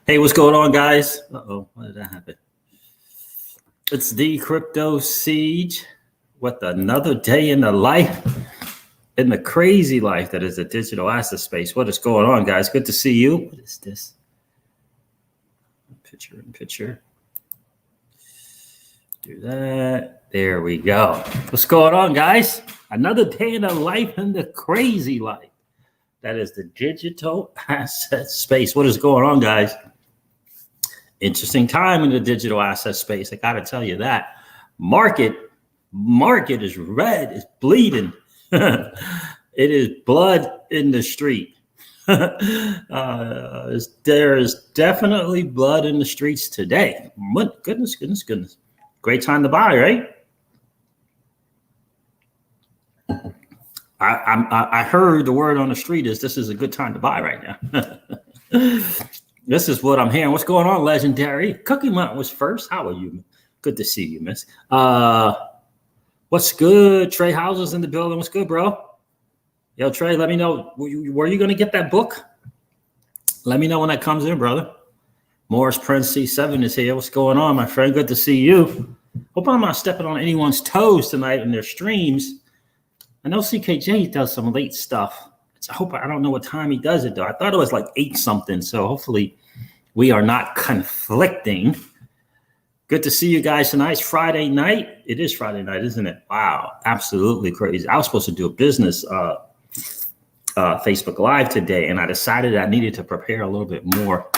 Hey, what's going on, guys? Uh-oh, why did that happen? It's the Crypto Siege. What another day in the life, in the crazy life that is the digital asset space. What is going on, guys? Good to see you. What is this? Picture in picture. Do that. There we go. What's going on, guys? Another day in the life, in the crazy life that is the digital asset space. What is going on, guys? Interesting time in the digital asset space. I got to tell you that market is red. It's bleeding. It is blood in the street. There is definitely blood in the streets today. Goodness. Great time to buy, right? I heard the word on the street is this is a good time to buy right now. This is what I'm hearing. What's going on, Legendary? Cookie Month was first. How are you? Good to see you, miss. What's good? Trey Houses in the building. What's good, bro? Yo, Trey, let me know. Were you going to get that book? Let me know when that comes in, brother. Morris Prince C7 is here. What's going on, my friend? Good to see you. Hope I'm not stepping on anyone's toes tonight in their streams. I know CKJ does some late stuff. I don't know what time he does it, though. I thought it was like 8 something. So hopefully we are not conflicting. Good to see you guys tonight. It's Friday night. It is Friday night, isn't it? Wow. Absolutely crazy. I was supposed to do a business Facebook Live today, and I decided I needed to prepare a little bit more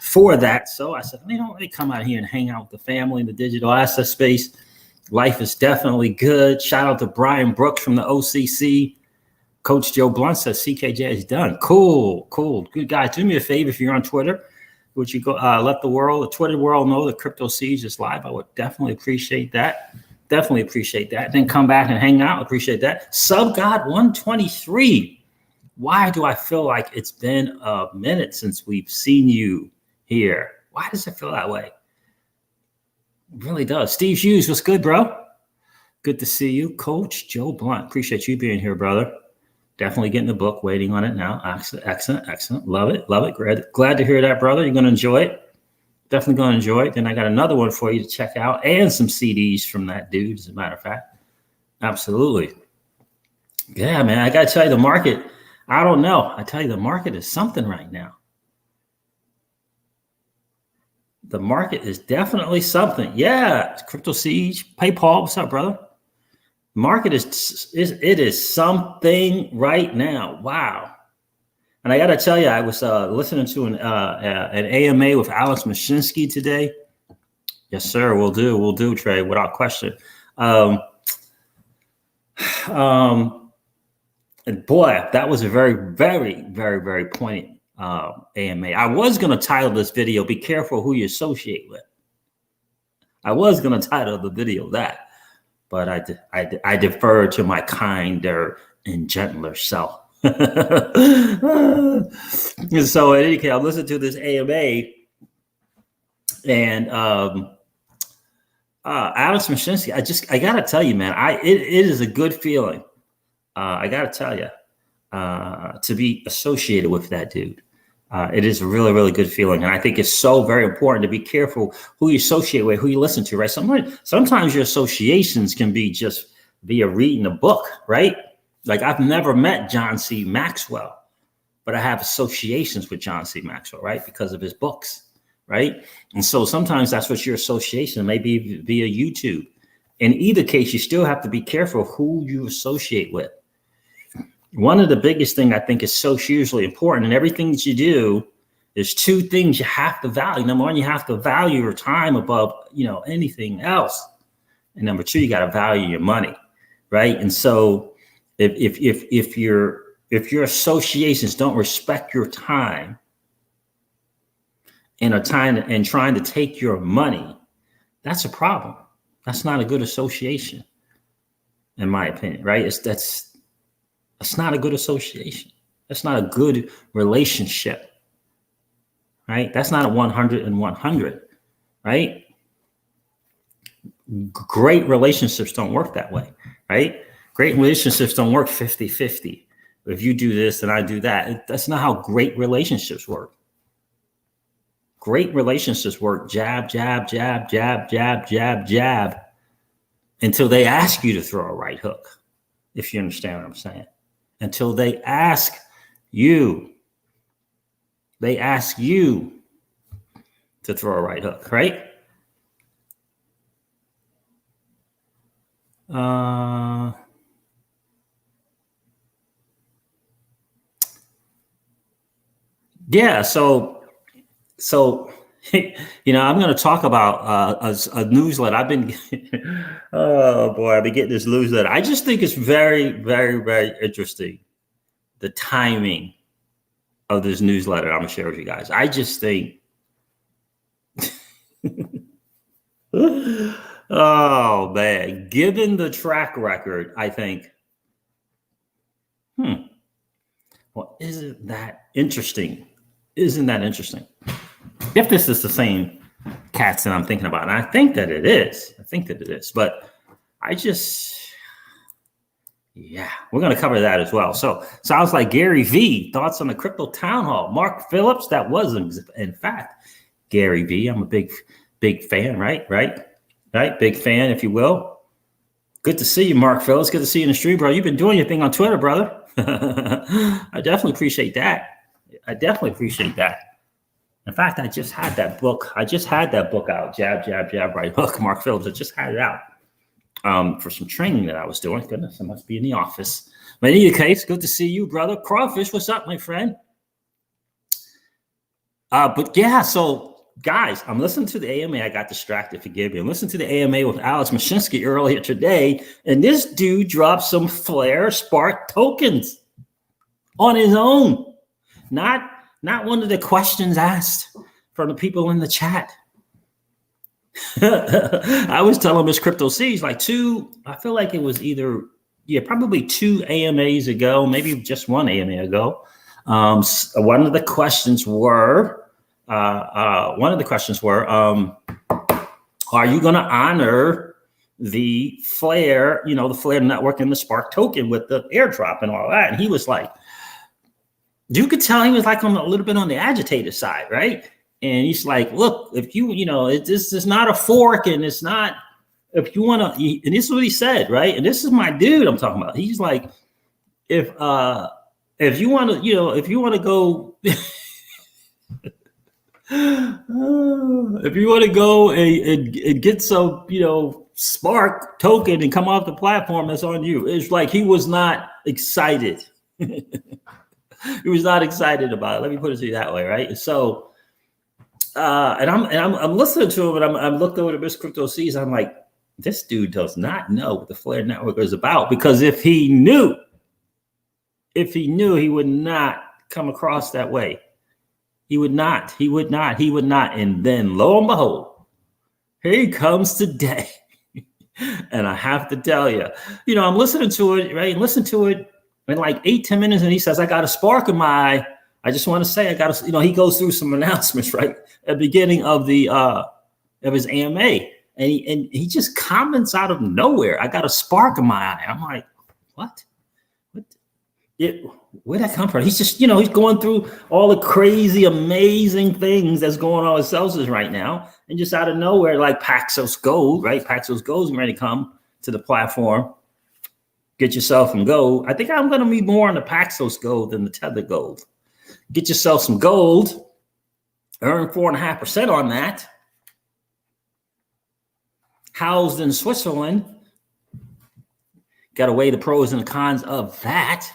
for that. So I said, let me come out here and hang out with the family in the digital asset space. Life is definitely good. Shout out to Brian Brooks from the OCC. Coach Joe Blunt says CKJ is done. Cool. Good guys. Do me a favor if you're on Twitter. Would you go let the Twitter world know the Crypto Siege is live? I would definitely appreciate that. Then come back and hang out. Appreciate that. Sub God 123. Why do I feel like it's been a minute since we've seen you here? Why does it feel that way? It really does. Steve Hughes, what's good, bro? Good to see you. Coach Joe Blunt. Appreciate you being here, brother. Definitely getting the book, waiting on it now. Excellent. Love it. Glad to hear that, brother. You're going to enjoy it. Definitely going to enjoy it. Then I got another one for you to check out and some CDs from that dude, as a matter of fact. Absolutely. Yeah, man. I got to tell you, the market, I don't know. I tell you, the market is something right now. The market is definitely something. Yeah. Crypto Siege. Hey, Paul. What's up, brother? Market is something right now. Wow. And I got to tell you, I was listening to an AMA with Alex Mashinsky today. Yes, sir. We'll do, Trey, without question. And boy, that was a very, very, very, very poignant AMA. I was going to title this video, "Be Careful Who You Associate With." I was going to title the video that. But I defer to my kinder and gentler self. So in any case, I listened to this AMA, and Alex Mashinsky. I gotta tell you, man, it is a good feeling. I gotta tell you, to be associated with that dude. It is a really, really good feeling. And I think it's so very important to be careful who you associate with, who you listen to, right? Sometimes your associations can be just via reading a book, right? Like I've never met John C. Maxwell, but I have associations with John C. Maxwell, right? Because of his books, right? And so sometimes that's what your association may be via YouTube. In either case, you still have to be careful who you associate with. One of the biggest thing I think is so hugely important in everything that you do is 2 things you have to value. Number 1, you have to value your time above, anything else. And number 2, you got to value your money, right? And so if your associations don't respect your time and are trying to take your money, that's a problem. That's not a good association, in my opinion, right? That's not a good association. That's not a good relationship, right? That's not a 100 and 100, right? Great relationships don't work that way, right? Great relationships don't work 50-50. If you do this and I do that, that's not how great relationships work. Great relationships work jab, jab, jab, jab, jab, jab, jab, until they ask you to throw a right hook, if you understand what I'm saying. Until they ask you to throw a right hook, right? Yeah, so I'm going to talk about a newsletter. I've been, oh boy, I've been getting this newsletter. I just think it's very, very, very interesting, the timing of this newsletter I'm going to share with you guys. I just think, oh man, given the track record, I think, well, isn't that interesting? Isn't that interesting? If this is the same cats that I'm thinking about, and I think that it is. But I just, yeah, we're going to cover that as well. So sounds like Gary V. Thoughts on the crypto town hall. Mark Phillips, that was in fact Gary V. I'm a big fan, right? Big fan, if you will. Good to see you, Mark Phillips. Good to see you in the stream, bro. You've been doing your thing on Twitter, brother. I definitely appreciate that. In fact, I just had that book out, Jab, Jab, Jab, Right Hook, Mark Phillips. I just had it out for some training that I was doing. Goodness, I must be in the office. But in any case, good to see you, brother. Crawfish, what's up, my friend? But yeah, so guys, I'm listening to the AMA. I got distracted, forgive me. I'm listening to the AMA with Alex Mashinsky earlier today, and this dude dropped some Flare Spark tokens on his own. Not one of the questions asked from the people in the chat. I was telling Miss Crypto C's like I feel like it was probably 2 AMAs ago, maybe just 1 AMA ago. One of the questions were, are you going to honor the Flare, the Flare network and the Spark token with the airdrop and all that? And he was like, you could tell he was like a little bit on the agitated side, right? And he's like, look, if this is not a fork, and it's not, if you want to, and this is what he said, right? And this is my dude I'm talking about. He's like, if you want to, if you want to go, if you want to go and get some, Spark token and come off the platform, that's on you. It's like he was not excited. He was not excited about it. Let me put it to you that way, right? So, and I'm listening to him, and I'm looked over to Miss Crypto C's. I'm like, this dude does not know what the Flare network is about, because if he knew, he would not come across that way. He would not. And then lo and behold, here he comes today. And I have to tell you, I'm listening to it, right? Listen to it in like 8-10 minutes, and he says, I got a spark in my eye. I just want to say, he goes through some announcements, right, at the beginning of of his AMA, and he just comments out of nowhere, I got a spark in my eye. I'm like, what? Where'd that come from? He's just, he's going through all the crazy, amazing things that's going on with Celsius right now, and just out of nowhere, like Paxos Gold, right? Paxos Gold's ready to come to the platform. Get yourself some gold. I think I'm going to be more on the Paxos Gold than the Tether Gold. Get yourself some gold. Earn 4.5% on that. Housed in Switzerland. Got to weigh the pros and the cons of that.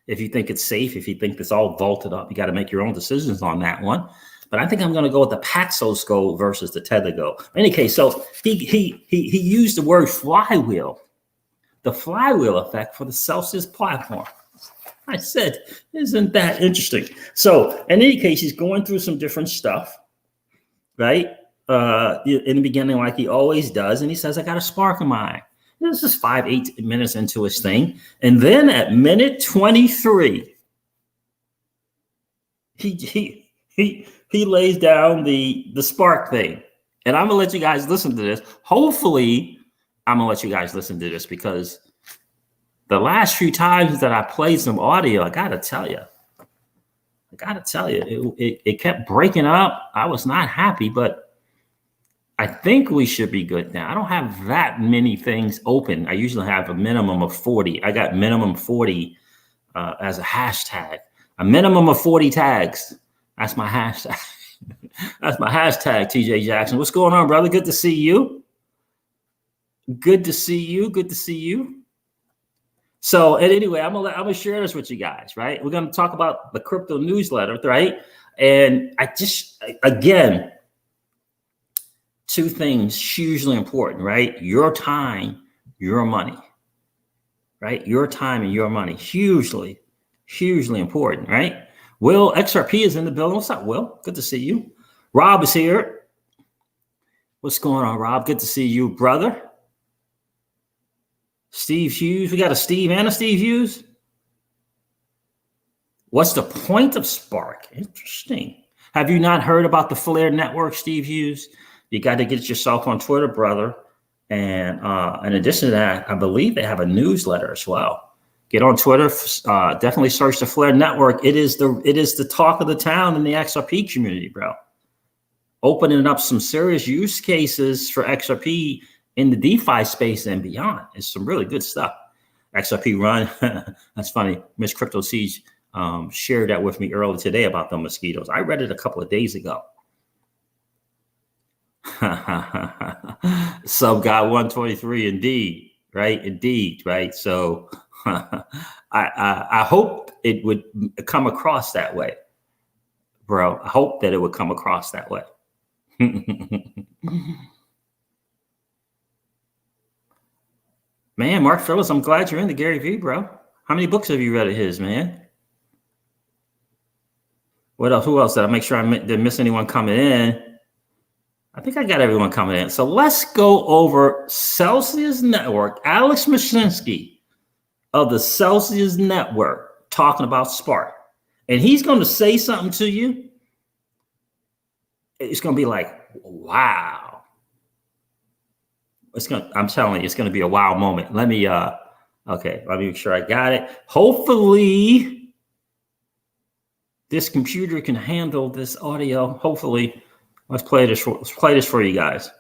If you think it's safe, if you think it's all vaulted up, you got to make your own decisions on that one. But I think I'm going to go with the Paxos Gold versus the Tether Gold. In any case, so he used the word flywheel. The flywheel effect for the Celsius platform. I said, isn't that interesting? So in any case, he's going through some different stuff, right? In the beginning, like he always does. And he says, I got a spark in my eye. This is 5-8 minutes into his thing. And then at minute 23, he lays down the spark thing. And I'm going to let you guys listen to this. Hopefully, I'm going to let you guys listen to this, because the last few times that I played some audio, I got to tell you, gotta tell you, it kept breaking up. I was not happy, but I think we should be good now. I don't have that many things open. I usually have a minimum of 40. I got minimum 40 as a hashtag. A minimum of 40 tags. That's my hashtag. That's my hashtag, TJ Jackson. What's going on, brother? Good to see you. Good to see you. Good to see you. So, and anyway, I'm gonna share this with you guys, right? We're gonna talk about the crypto newsletter, right? And I just, again, two things hugely important, right? Your time, your money, right? Your time and your money, hugely important, right? Will XRP is in the building. What's up, Will? Good to see you. Rob is here. What's going on, Rob? Good to see you, brother. Steve Hughes. We got a Steve and a Steve Hughes. What's the point of Spark? Interesting. Have you not heard about the Flare Network, Steve Hughes? You got to get yourself on Twitter, brother. And in addition to that, I believe they have a newsletter as well. Get on Twitter. Definitely search the Flare Network. It is the talk of the town in the XRP community, bro. Opening up some serious use cases for XRP in the DeFi space and beyond. It's some really good stuff. XRP run. That's funny. Miss Crypto Siege shared that with me earlier today about the mosquitoes. I read it a couple of days ago. Sub guy 123, indeed, right? Indeed, right? So I hope it would come across that way, bro. I hope that it would come across that way. Man, Mark Phillips, I'm glad you're into Gary Vee, bro. How many books have you read of his, man? What else? Who else did I make sure I didn't miss anyone coming in? I think I got everyone coming in. So let's go over Celsius Network. Alex Mashinsky of the Celsius Network talking about Spark. And he's going to say something to you. It's going to be like, wow. I'm telling you, it's going to be a wow moment. Let me make sure I got it. Hopefully this computer can handle this audio. Hopefully. Let's play this for you guys.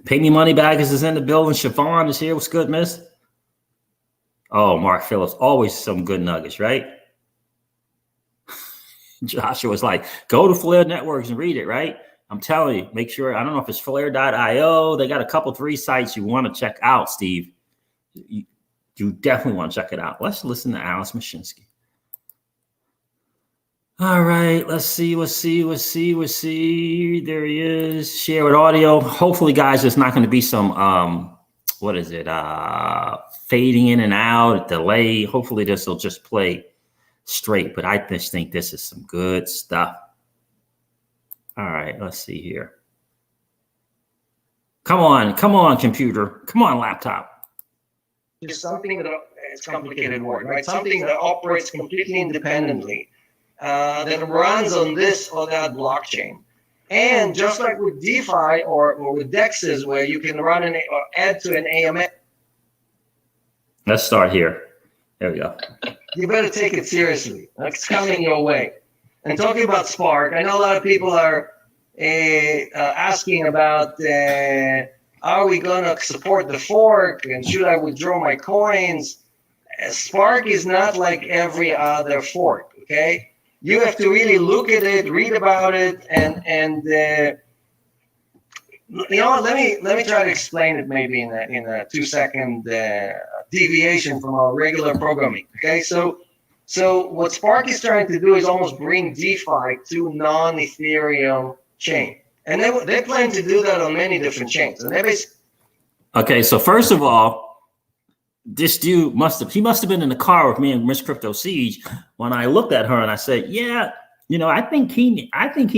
Pay Me Money Baggers is in the building. Siobhan is here. What's good, miss? Oh, Mark Phillips. Always some good nuggets, right? Joshua's like, go to Flare Networks and read it, right? I'm telling you, make sure. I don't know if it's flare.io. They got a couple, 3 sites you want to check out, Steve. You definitely want to check it out. Let's listen to Alex Mashinsky. All right, let's see. There he is. Share with audio. Hopefully, guys, there's not going to be some, fading in and out, delay. Hopefully, this will just play straight, but I just think this is some good stuff. All right, let's see here. Come on, computer. Come on, laptop. It's something that it's complicated word, right? Something that operates completely independently. That runs on this or that blockchain. And just like with DeFi or with DEXs, where you can run or add to an AMA. Let's start here. There we go. You better take it seriously. It's coming your way. And talking about Spark, I know a lot of people are asking about, are we going to support the fork? And should I withdraw my coins? Spark is not like every other fork, okay? You have to really look at it, read about it, and you know what? Let me try to explain it maybe in a 2-second deviation from our regular programming. Okay, so what Spark is trying to do is almost bring DeFi to non-Ethereum chain, and they plan to do that on many different chains. And okay, so first of all, this dude must have been in the car with me and Miss Crypto Siege when I looked at her and I said, yeah, I think he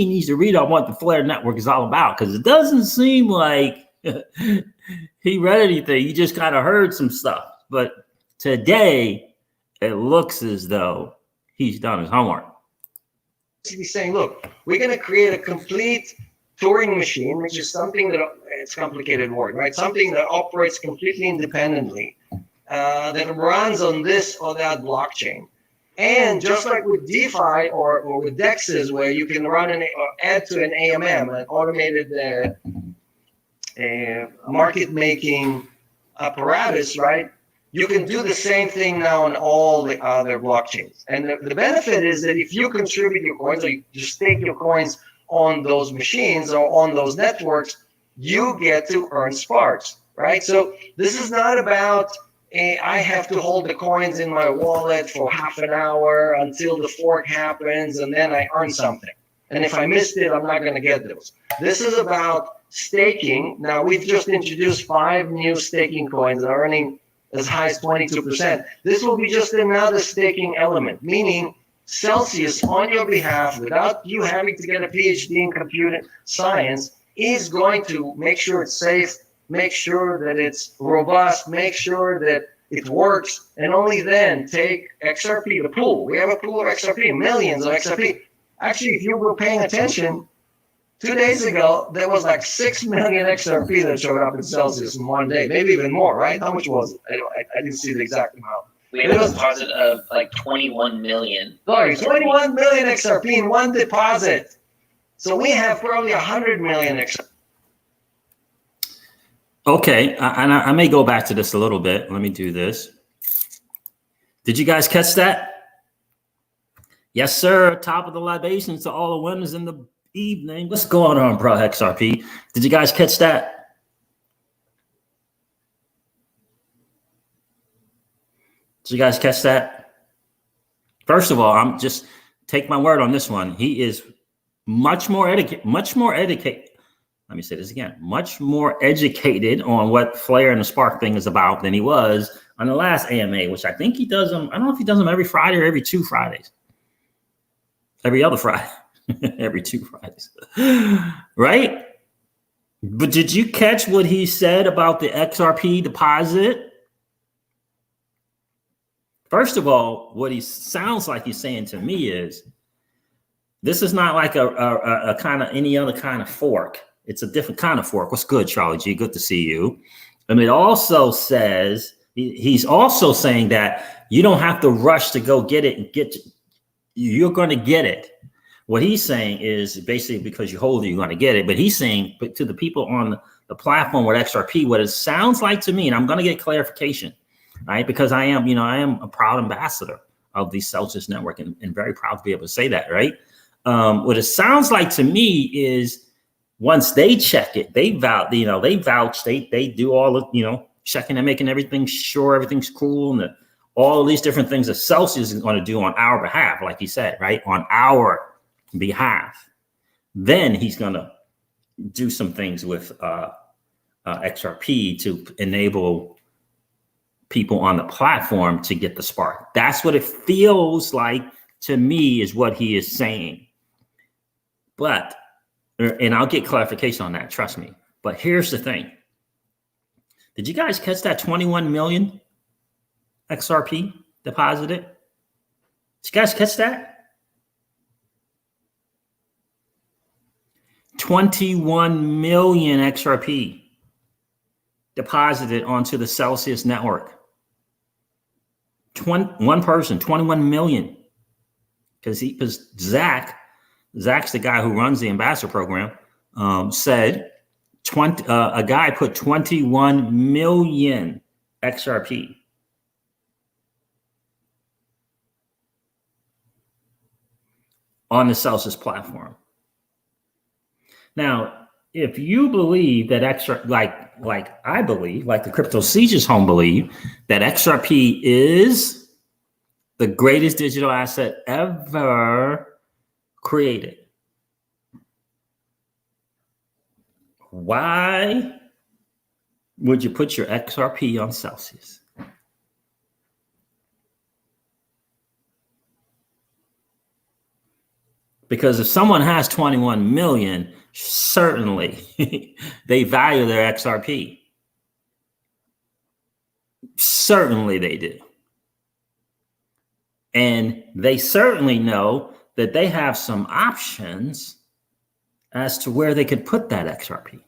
needs to read on what the Flare Network is all about, because it doesn't seem like he read anything. He just kind of heard some stuff. But today it looks as though he's done his homework. He's saying, look, we're going to create a complete Turing machine, which is something that it's a complicated word, right? Something that operates completely independently. That runs on this or that blockchain. And just like with DeFi or with DEXs, where you can run or add to an AMM, an automated market making apparatus, right? You can do the same thing now on all the other blockchains. And the benefit is that if you contribute your coins, or you just stake your coins on those machines or on those networks, you get to earn sparks, right? So this is not about I have to hold the coins in my wallet for half an hour until the fork happens and then I earn something. And if I missed it, I'm not going to get those. This is about staking. Now, we've just introduced 5 new staking coins that are earning as high as 22%. This will be just another staking element, meaning Celsius, on your behalf, without you having to get a PhD in computer science, is going to make sure it's safe, make sure that it's robust, make sure that it works, and only then take XRP, the pool. We have a pool of XRP, millions of XRP. Actually, if you were paying attention, 2 days ago, there was like 6 million XRP that showed up in Celsius in one day, maybe even more, right? How much was it? I didn't see the exact amount. We have a deposit of like 21 million. Sorry, 21 million XRP in one deposit. So we have probably 100 million XRP. Okay, and I may go back to this a little bit. Let me do this. Did you guys catch that? Yes, sir. Top of the libations to all the winners in the evening. What's going on, bro? XRP. Did you guys catch that? Did you guys catch that? First of all, I'm just take my word on this one. He is much more educated. Let me say this again. Much more educated on what Flare and the Spark thing is about than he was on the last AMA, which I think he does them. I don't know if he does them every Friday or every 2 Fridays. Every other Friday. Every 2 Fridays. Right? But did you catch what he said about the XRP deposit? First of all, what he sounds like he's saying to me is, this is not like a kind of any other kind of fork. It's a different kind of fork. What's good, Charlie G? Good to see you. And it also says, he's also saying that you don't have to rush to go get it and you're going to get it. What he's saying is basically because you hold it, you're going to get it. But he's saying, but to the people on the platform with XRP, what it sounds like to me, and I'm going to get clarification, right? Because I am a proud ambassador of the Celsius network and very proud to be able to say that, right? What it sounds like to me is once they check it, they vouch, they do all the, checking and making everything sure everything's cool and all of these different things that Celsius is going to do on our behalf, like he said, right? On our behalf. Then he's going to do some things with XRP to enable people on the platform to get the spark. That's what it feels like to me is what he is saying. But, and I'll get clarification on that, trust me. But here's the thing. Did you guys catch that 21 million XRP deposited? Did you guys catch that? 21 million XRP deposited onto the Celsius network. One person, 21 million. Because Zach's the guy who runs the ambassador program, said a guy put 21 million XRP on the Celsius platform. Now, if you believe that like I believe, like the Crypto Sieges home believe, that XRP is the greatest digital asset ever created, why would you put your XRP on Celsius? Because if someone has 21 million, certainly they value their XRP. Certainly they do. And they certainly know that they have some options as to where they could put that XRP.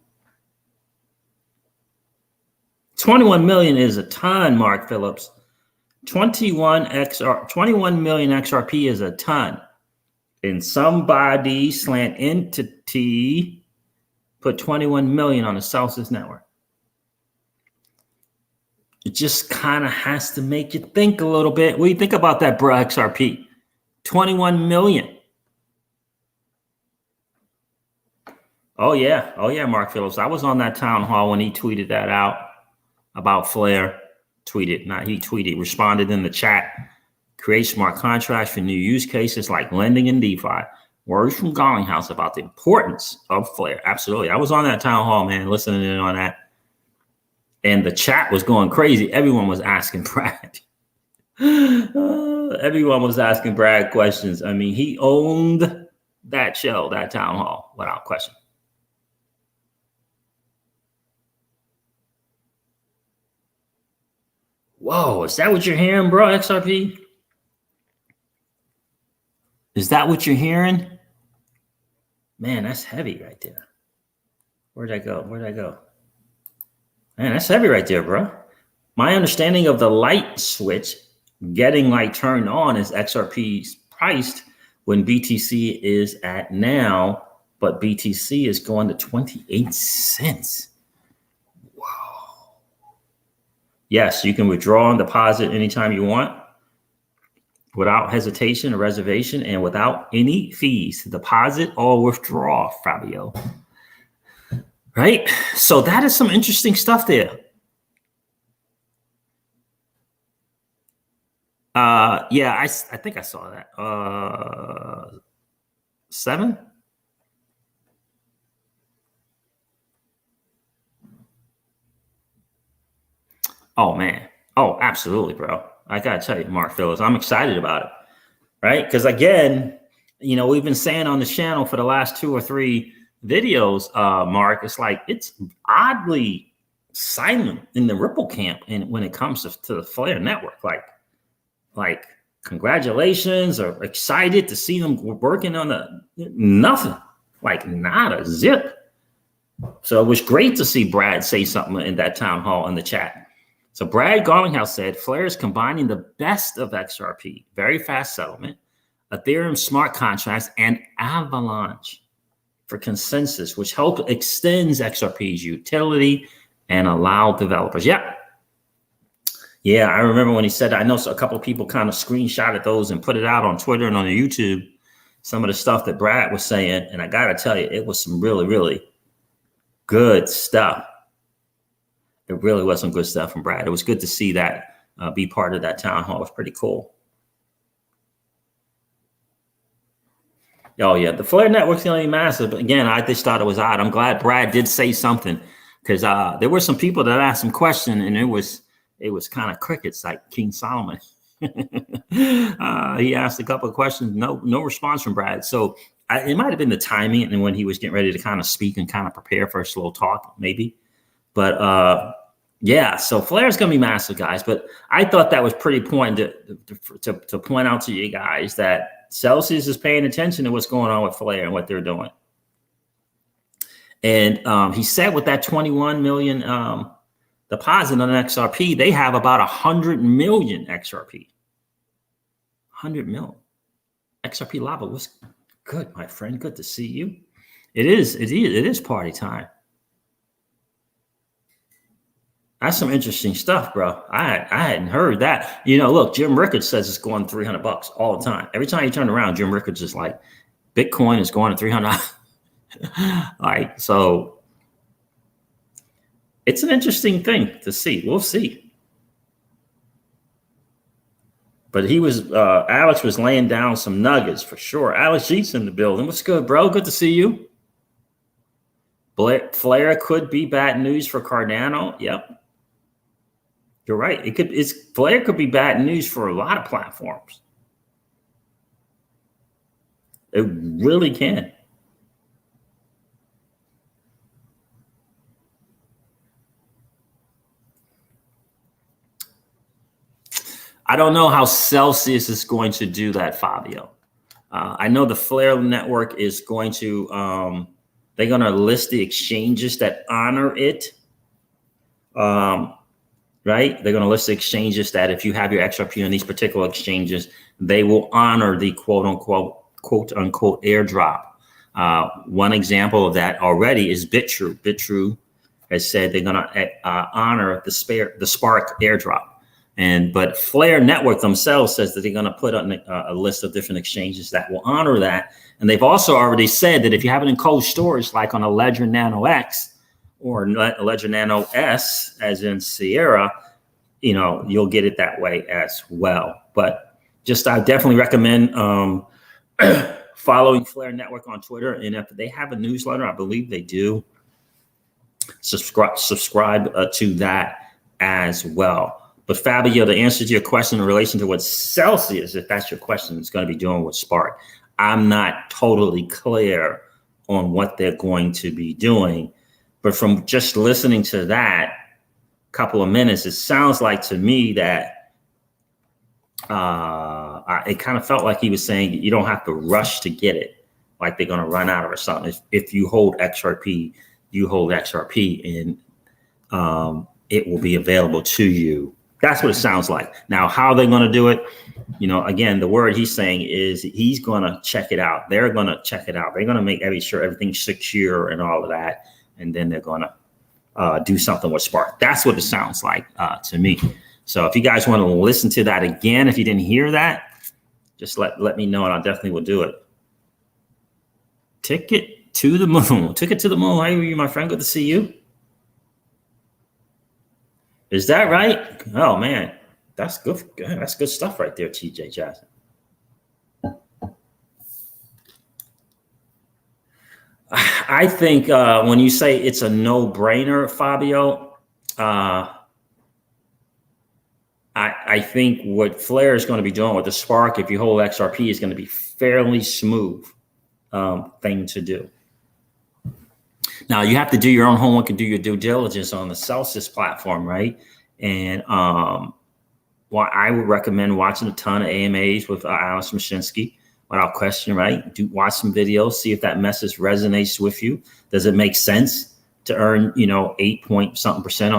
21 million is a ton, Mark Phillips. 21 million XRP is a ton. And somebody slant entity put 21 million on the Celsius network. It just kind of has to make you think a little bit. What do you think about that, bro? XRP 21 million. Oh yeah, Mark Phillips. I was on that town hall when he tweeted that out about Flare. Responded in the chat. Create smart contracts for new use cases like lending and DeFi. Words from Garlinghouse about the importance of Flare. Absolutely. I was on that town hall, man, listening in on that. And the chat was going crazy. Everyone was asking Brad. Everyone was asking Brad questions. I mean, he owned that show, that town hall, without question. Whoa, is that what you're hearing, bro, XRP? Is that what you're hearing? Man, that's heavy right there. Where'd I go? Man, that's heavy right there, bro. My understanding of the light switch getting light turned on is XRP's priced when BTC is at now, but BTC is going to 28 cents. Wow. Yes, you can withdraw and deposit anytime you want without hesitation or reservation and without any fees to deposit or withdraw, Fabio. Right? So that is some interesting stuff there. Yeah, I think I saw that. 7? Oh man. Oh, absolutely, bro. I gotta tell you, Mark Phillips, I'm excited about it. Right? Because again, you know, we've been saying on the channel for the last 2 or 3 videos, Mark, it's like it's oddly silent in the Ripple camp and when it comes to the Flare network. Like congratulations, or excited to see them working on nothing, like not a zip. So it was great to see Brad say something in that town hall in the chat. So Brad Garlinghouse said, Flare is combining the best of XRP, very fast settlement, Ethereum smart contracts, and Avalanche for consensus, which extends XRP's utility and allow developers. Yeah, I remember when he said that. I know a couple of people kind of screenshotted those and put it out on Twitter and on YouTube, some of the stuff that Brad was saying. And I got to tell you, it was some really, really good stuff. It really was some good stuff from Brad. It was good to see that be part of that town hall. It was pretty cool. Oh, yeah. The Flare network's going to be massive. But again, I just thought it was odd. I'm glad Brad did say something because there were some people that asked some question and it was kind of crickets like King Solomon. He asked a couple of questions, no response from Brad. So it might have been the timing and when he was getting ready to kind of speak and kind of prepare for a slow talk, maybe. But yeah, so Flare is going to be massive, guys. But I thought that was pretty important to point out to you guys that Celsius is paying attention to what's going on with Flare and what they're doing. And he said with that 21 million deposit on XRP, they have about 100 million XRP. 100 mil. XRP Lava was good, my friend. Good to see you. It is party time. That's some interesting stuff, bro. I hadn't heard that. You know, look, Jim Rickards says it's going $300 all the time. Every time you turn around, Jim Rickards is like, Bitcoin is going to 300. Like, so it's an interesting thing to see. We'll see. But Alex was laying down some nuggets for sure. Alex Jeet's in the building. What's good, bro? Good to see you. Flare could be bad news for Cardano. Yep. You're right. Flare could be bad news for a lot of platforms. It really can. I don't know how Celsius is going to do that, Fabio. I know the Flare network is going to, they're going to list the exchanges that honor it. right? They're going to list the exchanges that if you have your XRP on these particular exchanges, they will honor the quote unquote airdrop. One example of that already is BitTrue. BitTrue has said they're going to honor the Spark airdrop. But Flare Network themselves says that they're going to put on a list of different exchanges that will honor that. And they've also already said that if you have it in cold storage, like on a Ledger Nano X or Ledger Nano S, as in Sierra, you'll get it that way as well. But I definitely recommend following Flare Network on Twitter. And if they have a newsletter, I believe they do, subscribe to that as well. But Fabio, the answer to your question in relation to what Celsius, if that's your question, is going to be doing with Spark, I'm not totally clear on what they're going to be doing. But from just listening to that couple of minutes, it sounds like to me that it kind of felt like he was saying you don't have to rush to get it, like they're going to run out or something. If you hold XRP, you hold XRP, and it will be available to you. That's what it sounds like. Now, how they're going to do it, again, the word he's saying is he's going to check it out. They're going to check it out. They're going to make sure everything's secure and all of that. And then they're going to do something with Spark. That's what it sounds like to me. So if you guys want to listen to that again, if you didn't hear that, just let me know and I definitely will do it. Ticket to the moon. Ticket to the moon. How are you, my friend? Good to see you. Is that right? Oh man, that's good. That's good stuff right there, TJ Jackson. I think when you say it's a no-brainer, Fabio, I think what Flare is going to be doing with the Spark, if you hold XRP, is going to be fairly smooth thing to do. Now, you have to do your own homework and do your due diligence on the Celsius platform, right? And I would recommend watching a ton of AMAs with Alex Mashinsky, without question, right? Watch some videos, see if that message resonates with you. Does it make sense to earn, 8-point-something%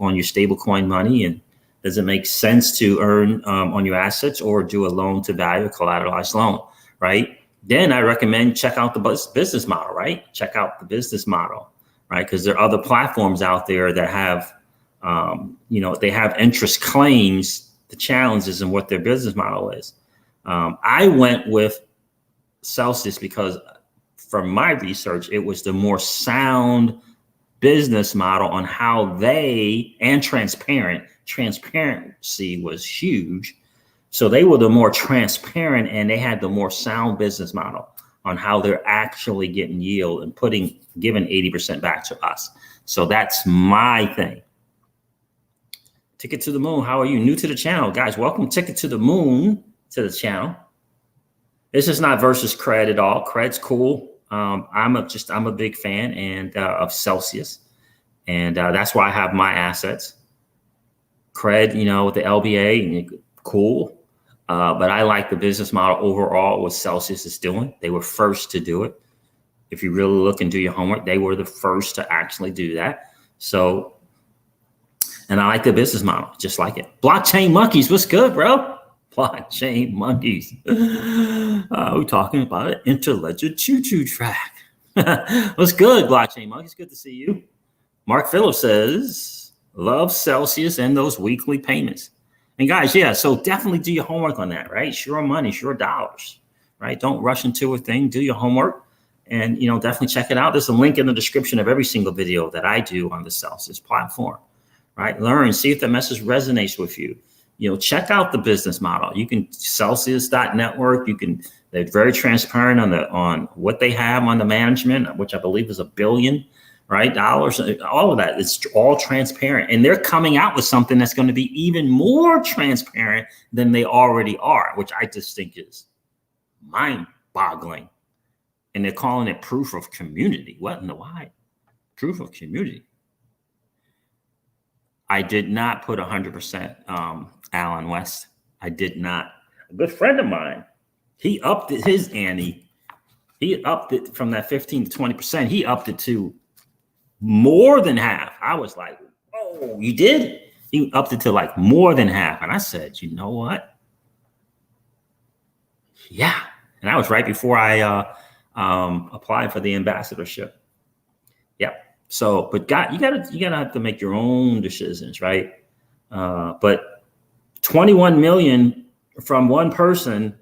on your stablecoin money? And does it make sense to earn on your assets or do a loan to value, a collateralized loan, right? Then I recommend check out the business model, right? Check out the business model, right? Because there are other platforms out there that have, they have interest claims, the challenges and what their business model is. I went with Celsius because from my research, it was the more sound business model on how transparency was huge. So they were the more transparent and they had the more sound business model on how they're actually getting yield and giving 80% back to us. So that's my thing. Ticket to the Moon. How are you? New to the channel, guys. Welcome Ticket to the Moon to the channel. This is not versus Cred at all. Cred's cool. I'm a big fan of Celsius, and that's why I have my assets. Cred, with the LBA, cool. But I like the business model overall, what Celsius is doing. They were first to do it. If you really look and do your homework, they were the first to actually do that. So, and I like the business model, just like it. Blockchain monkeys, what's good, bro? Blockchain monkeys. We're talking about an interledger choo-choo track. What's good, Blockchain monkeys? Good to see you. Mark Phillips says, love Celsius and those weekly payments. And guys, yeah, so definitely do your homework on that, right? Sure money, sure dollars, right? Don't rush into a thing. Do your homework and, definitely check it out. There's a link in the description of every single video that I do on the Celsius platform, right? Learn, see if the message resonates with you. Check out the business model. You can Celsius.network. They're very transparent on what they have on the management, which I believe is $1 billion, right? Dollars, all of that. It's all transparent. And they're coming out with something that's going to be even more transparent than they already are, which I just think is mind-boggling. And they're calling it proof of community. What in the why? Proof of community. I did not put 100% Alan West. I did not. A good friend of mine, he upped his ante. He upped it from that 15 to 20%. He upped it to more than half. I was like, oh, you did? He upped it to like more than half. And I said, you know what? Yeah. And that was right before I applied for the ambassadorship. Yep. So, but you gotta have to make your own decisions, right? But 21 million from one person,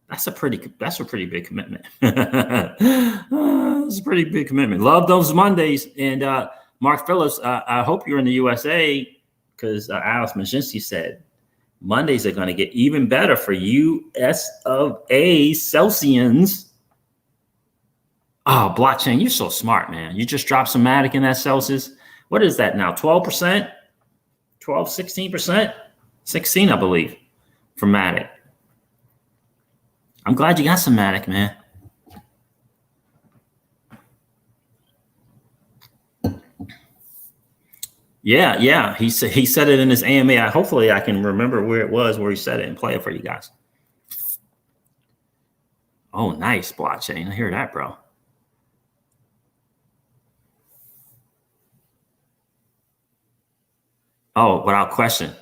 that's a pretty big commitment. It's a pretty big commitment. Love those Mondays. And Mark Phillips, I hope you're in the USA, because Alice Mashinsky said Mondays are going to get even better for US of A Celsians. Oh, blockchain, you're so smart, man. You just dropped some Matic in that Celsius. What is that now? 12%? 12, 16%? 16, I believe, for Matic. I'm glad you got some Matic, man. Yeah. He said it in his AMA. Hopefully I can remember where it was, where he said it, and play it for you guys. Oh, nice, blockchain. I hear that, bro. Oh, without question.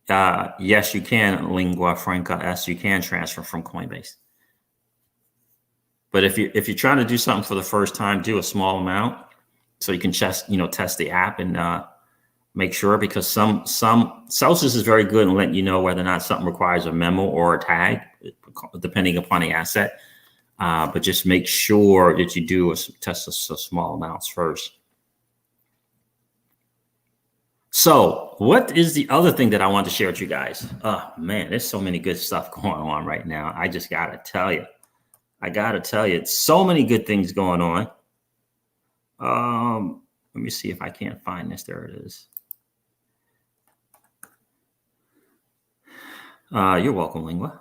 Yes, you can, lingua franca S. You can transfer from Coinbase. But if you're trying to do something for the first time, do a small amount so you can test the app and make sure, because some Celsius is very good in letting you know whether or not something requires a memo or a tag, depending upon the asset. But just make sure that you do test small amounts first. So what is the other thing that I want to share with you guys? Oh man, there's so many good stuff going on right now. I just got to tell you. It's so many good things going on. Let me see if I can't find this. There it is. You're welcome, Lingua.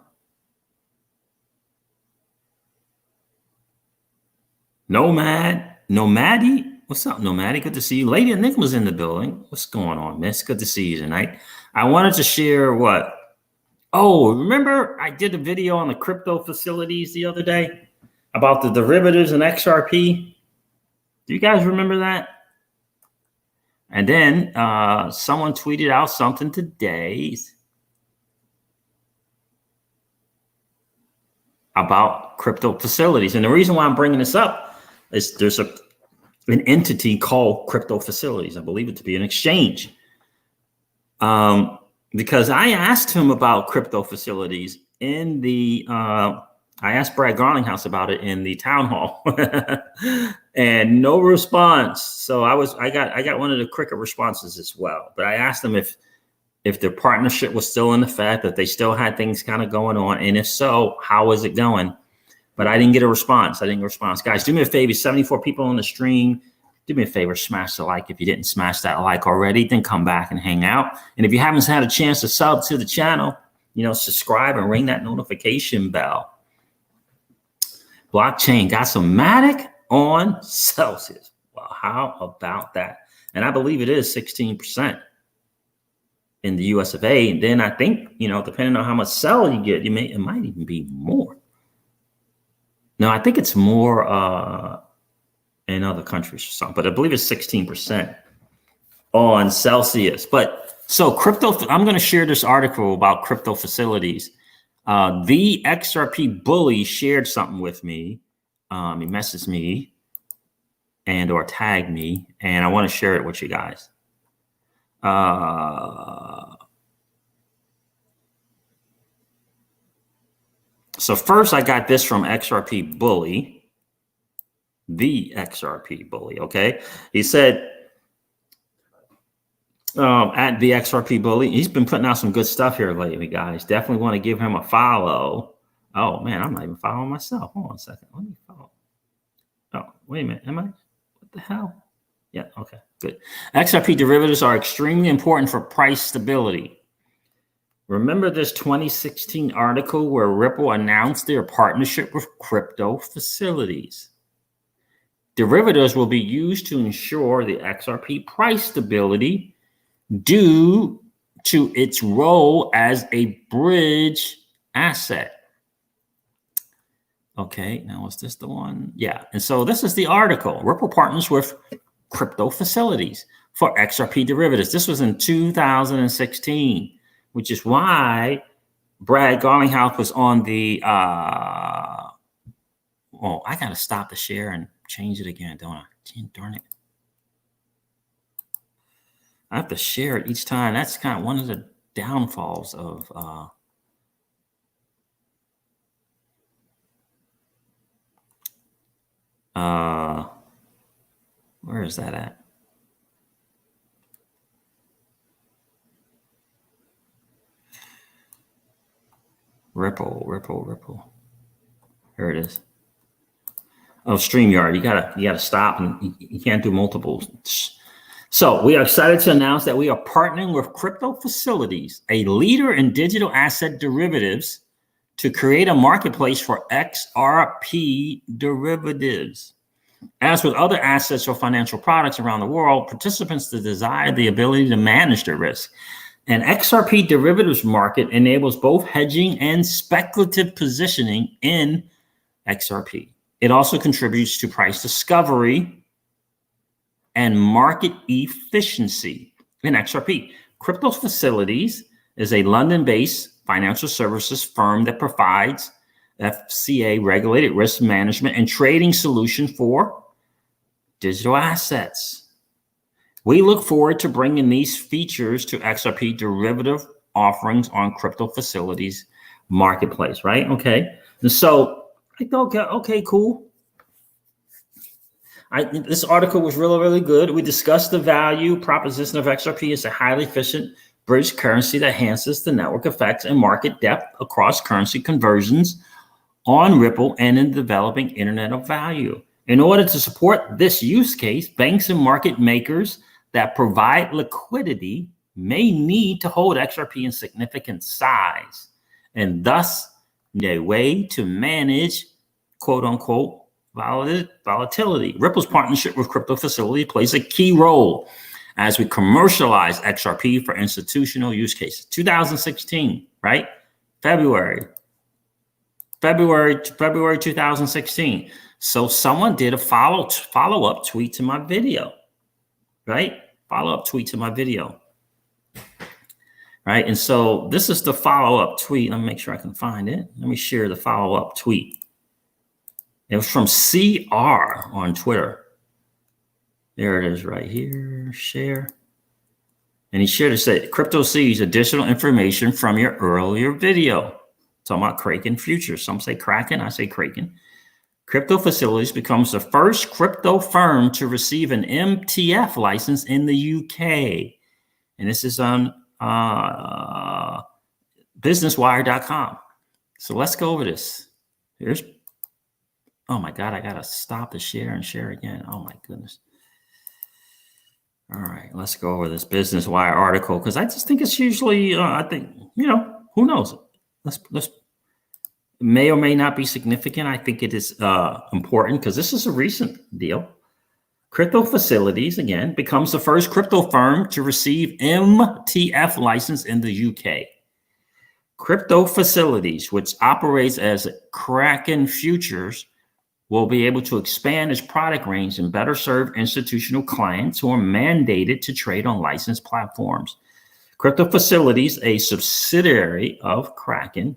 Nomady. What's up, Nomady? Good to see you. Lady Enigma's in the building. What's going on, miss? Good to see you tonight. I wanted to share what? Oh, remember I did a video on the crypto facilities the other day about the derivatives and XRP? Do you guys remember that? And then someone tweeted out something today about crypto facilities. And the reason why I'm bringing this up is there's an entity called Crypto Facilities. I believe it to be an exchange. Because I asked him about crypto facilities in the, I asked Brad Garlinghouse about it in the town hall and no response. So I got one of the cricket responses as well. But I asked them if their partnership was still in effect, that they still had things kind of going on. And if so, how is it going? But I didn't get a response. Guys, do me a favor, 74 people on the stream. Do me a favor, smash the like. If you didn't smash that like already, then come back and hang out. And if you haven't had a chance to sub to the channel, subscribe and ring that notification bell. Blockchain got some Matic on Celsius. Well, how about that? And I believe it is 16% in the US of A. And then I think, depending on how much sell you get, it might even be more. No, I think it's more in other countries or something, but I believe it's 16% on Celsius. But so I'm going to share this article about crypto facilities. The XRP bully shared something with me. He messaged me or tagged me, and I want to share it with you guys. So first I got this from XRP bully, the XRP bully. Okay. He said, at the XRP bully, he's been putting out some good stuff here lately, guys. Definitely want to give him a follow. Oh man, I'm not even following myself. Hold on a second. Let me follow. Oh, wait a minute. Am I? What the hell? Yeah. Okay, good. XRP derivatives are extremely important for price stability. Remember this 2016 article where Ripple announced their partnership with crypto facilities? Derivatives will be used to ensure the XRP price stability due to its role as a bridge asset. Okay, now is this the one? Yeah, and so this is the article. Ripple partners with crypto facilities for XRP derivatives. This was in 2016, which is why Brad Garlinghouse was on the, I got to stop the share and change it again, don't I? Darn it. I have to share it each time. That's kind of one of the downfalls of where is that at? Ripple. Here it is. Oh, StreamYard. You gotta stop, and you can't do multiples. So we are excited to announce that we are partnering with Crypto Facilities, a leader in digital asset derivatives, to create a marketplace for XRP derivatives. As with other assets or financial products around the world, participants desire the ability to manage their risk. An XRP derivatives market enables both hedging and speculative positioning in XRP. It also contributes to price discovery and market efficiency in XRP. Crypto Facilities is a London-based financial services firm that provides FCA regulated risk management and trading solution for digital assets. We look forward to bringing these features to XRP derivative offerings on Crypto Facilities marketplace, right? Okay. And so I thought, okay, cool. This article was really, really good. We discussed the value proposition of XRP as a highly efficient bridge currency that enhances the network effects and market depth across currency conversions on Ripple and in developing Internet of Value. In order to support this use case, banks and market makers that provide liquidity may need to hold XRP in significant size, and thus a way to manage quote unquote volatility. Ripple's partnership with Crypto Facility plays a key role as we commercialize XRP for institutional use cases. 2016, right? February 2016. So someone did a follow-up tweet to my video, right? Follow-up tweet to my video, right? And so this is the follow-up tweet. Let me make sure I can find it. Let me share the follow-up tweet. It was from CR on Twitter. There it is right here, share. And he shared it, said, crypto sees additional information from your earlier video. Talking about Kraken futures. Some say Kraken, I say Kraken. Crypto Facilities becomes the first crypto firm to receive an MTF license in the UK. And this is on businesswire.com. So let's go over this. Oh my God, I gotta stop the share and share again. Oh my goodness. All right, let's go over this Business Wire article because I just think it's usually, I think, who knows? Let's may or may not be significant. I think it is important because this is a recent deal. Crypto Facilities, again, becomes the first crypto firm to receive MTF license in the UK. Crypto Facilities, which operates as Kraken Futures, will be able to expand its product range and better serve institutional clients who are mandated to trade on licensed platforms. Crypto Facilities, a subsidiary of Kraken,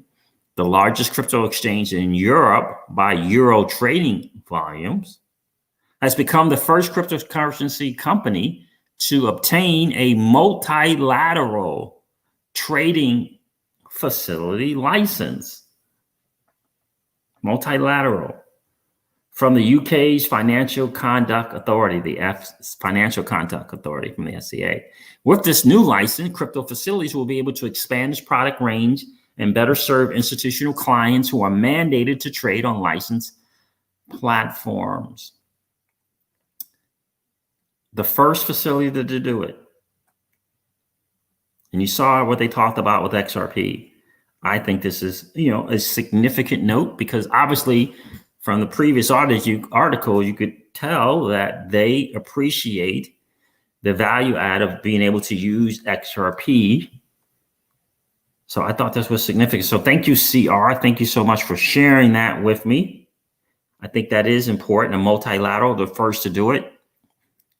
the largest crypto exchange in Europe by euro trading volumes, has become the first cryptocurrency company to obtain a multilateral trading facility license. Multilateral. From the UK's Financial Conduct Authority, the Financial Conduct Authority from the FCA. With this new license, Crypto Facilities will be able to expand its product range and better serve institutional clients who are mandated to trade on licensed platforms. The first facility to do it. And you saw what they talked about with XRP. I think this is, a significant note because obviously from the previous article, you could tell that they appreciate the value add of being able to use XRP. So I thought this was significant. So thank you, CR. Thank you so much for sharing that with me. I think that is important. A multilateral, the first to do it.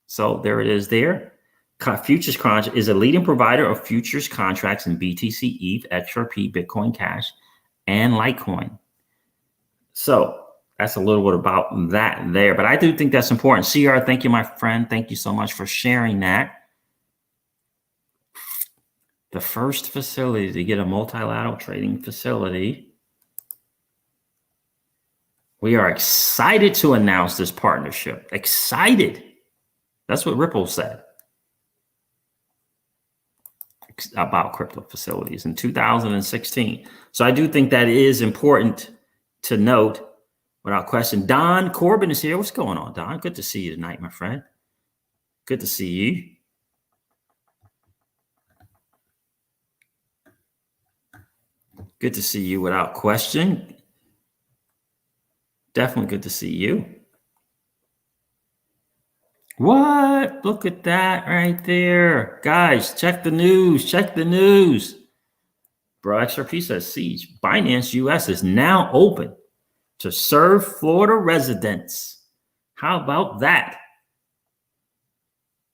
So there it is there. futures contract is a leading provider of futures contracts in BTC, ETH, XRP, Bitcoin Cash, and Litecoin. So that's a little bit about that there. But I do think that's important. CR, thank you, my friend. Thank you so much for sharing that. The first facility to get a multilateral trading facility. We are excited to announce this partnership. Excited. That's what Ripple said about crypto facilities in 2016. So I do think that is important to note without question. Don Corbin is here. What's going on, Don? Good to see you tonight, my friend. Good to see you. Good to see you without question. Definitely good to see you. What? Look at that right there. Guys, check the news. Check the news. Bro, XRP says Siege. Binance US is now open to serve Florida residents. How about that?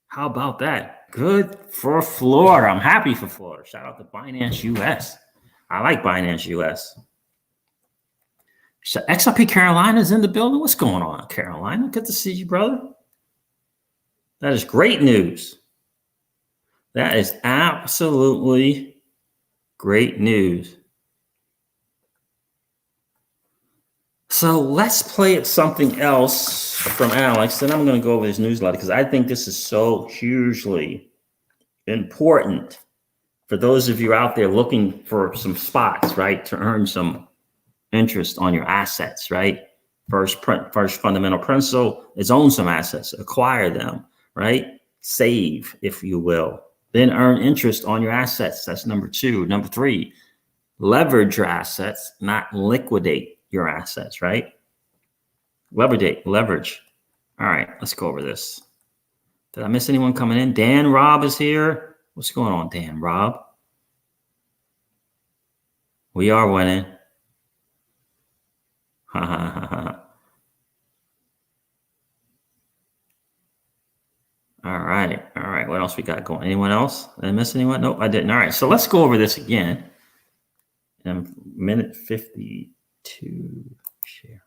How about that? Good for Florida. I'm happy for Florida. Shout out to Binance US. I like Binance US. So XRP Carolina's in the building. What's going on, Carolina? Good to see you, brother. That is great news. That is absolutely great news. So let's play something else from Alex. Then I'm going to go over his newsletter because I think this is so hugely important for those of you out there looking for some spots, right, to earn some interest on your assets, right? First fundamental principle is own some assets, acquire them, right? Save, if you will. Then earn interest on your assets. That's number 2. Number 3, leverage your assets, not liquidate your assets, right? Leverage. All right, let's go over this. Did I miss anyone coming in? Dan Robb is here. What's going on, Dan Robb? We are winning. Ha ha ha ha. All right. What else we got going? Anyone else? Did I miss anyone? Nope, I didn't. All right, so let's go over this again. Minute 52. Share.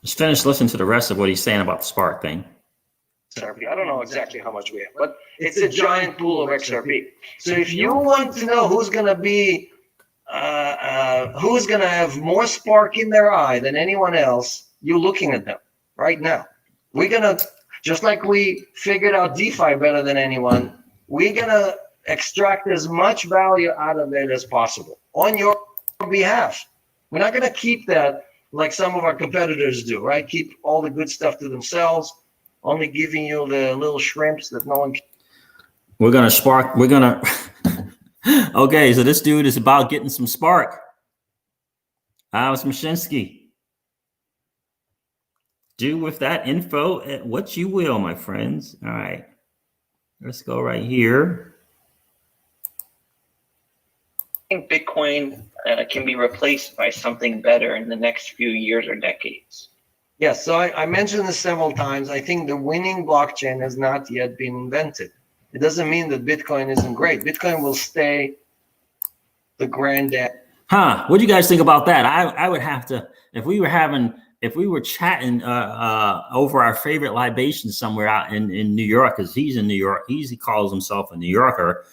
Just finish listening to the rest of what he's saying about the Spark thing. XRP. I don't know exactly how much we have, but it's a giant pool of XRP. So if you want to know who's going to be, who's going to have more spark in their eye than anyone else, you're looking at them right now. We're going to, just like we figured out DeFi better than anyone, we're going to extract as much value out of it as possible on your behalf. We're not going to keep that like some of our competitors do, right? Keep all the good stuff to themselves, only giving you the little shrimps that no one can. We're going to spark. We're going to. Okay, so this dude is about getting some spark. Alex Mashinsky. Do with that info what you will, my friends. All right. Let's go right here. I think Bitcoin can be replaced by something better in the next few years or decades. Yes, so I mentioned this several times. I think the winning blockchain has not yet been invented. It doesn't mean that Bitcoin isn't great. Bitcoin will stay the granddad. What do you guys think about that? I would have to, if we were chatting over our favorite libation somewhere out in New York, because he's in New York, he calls himself a New Yorker.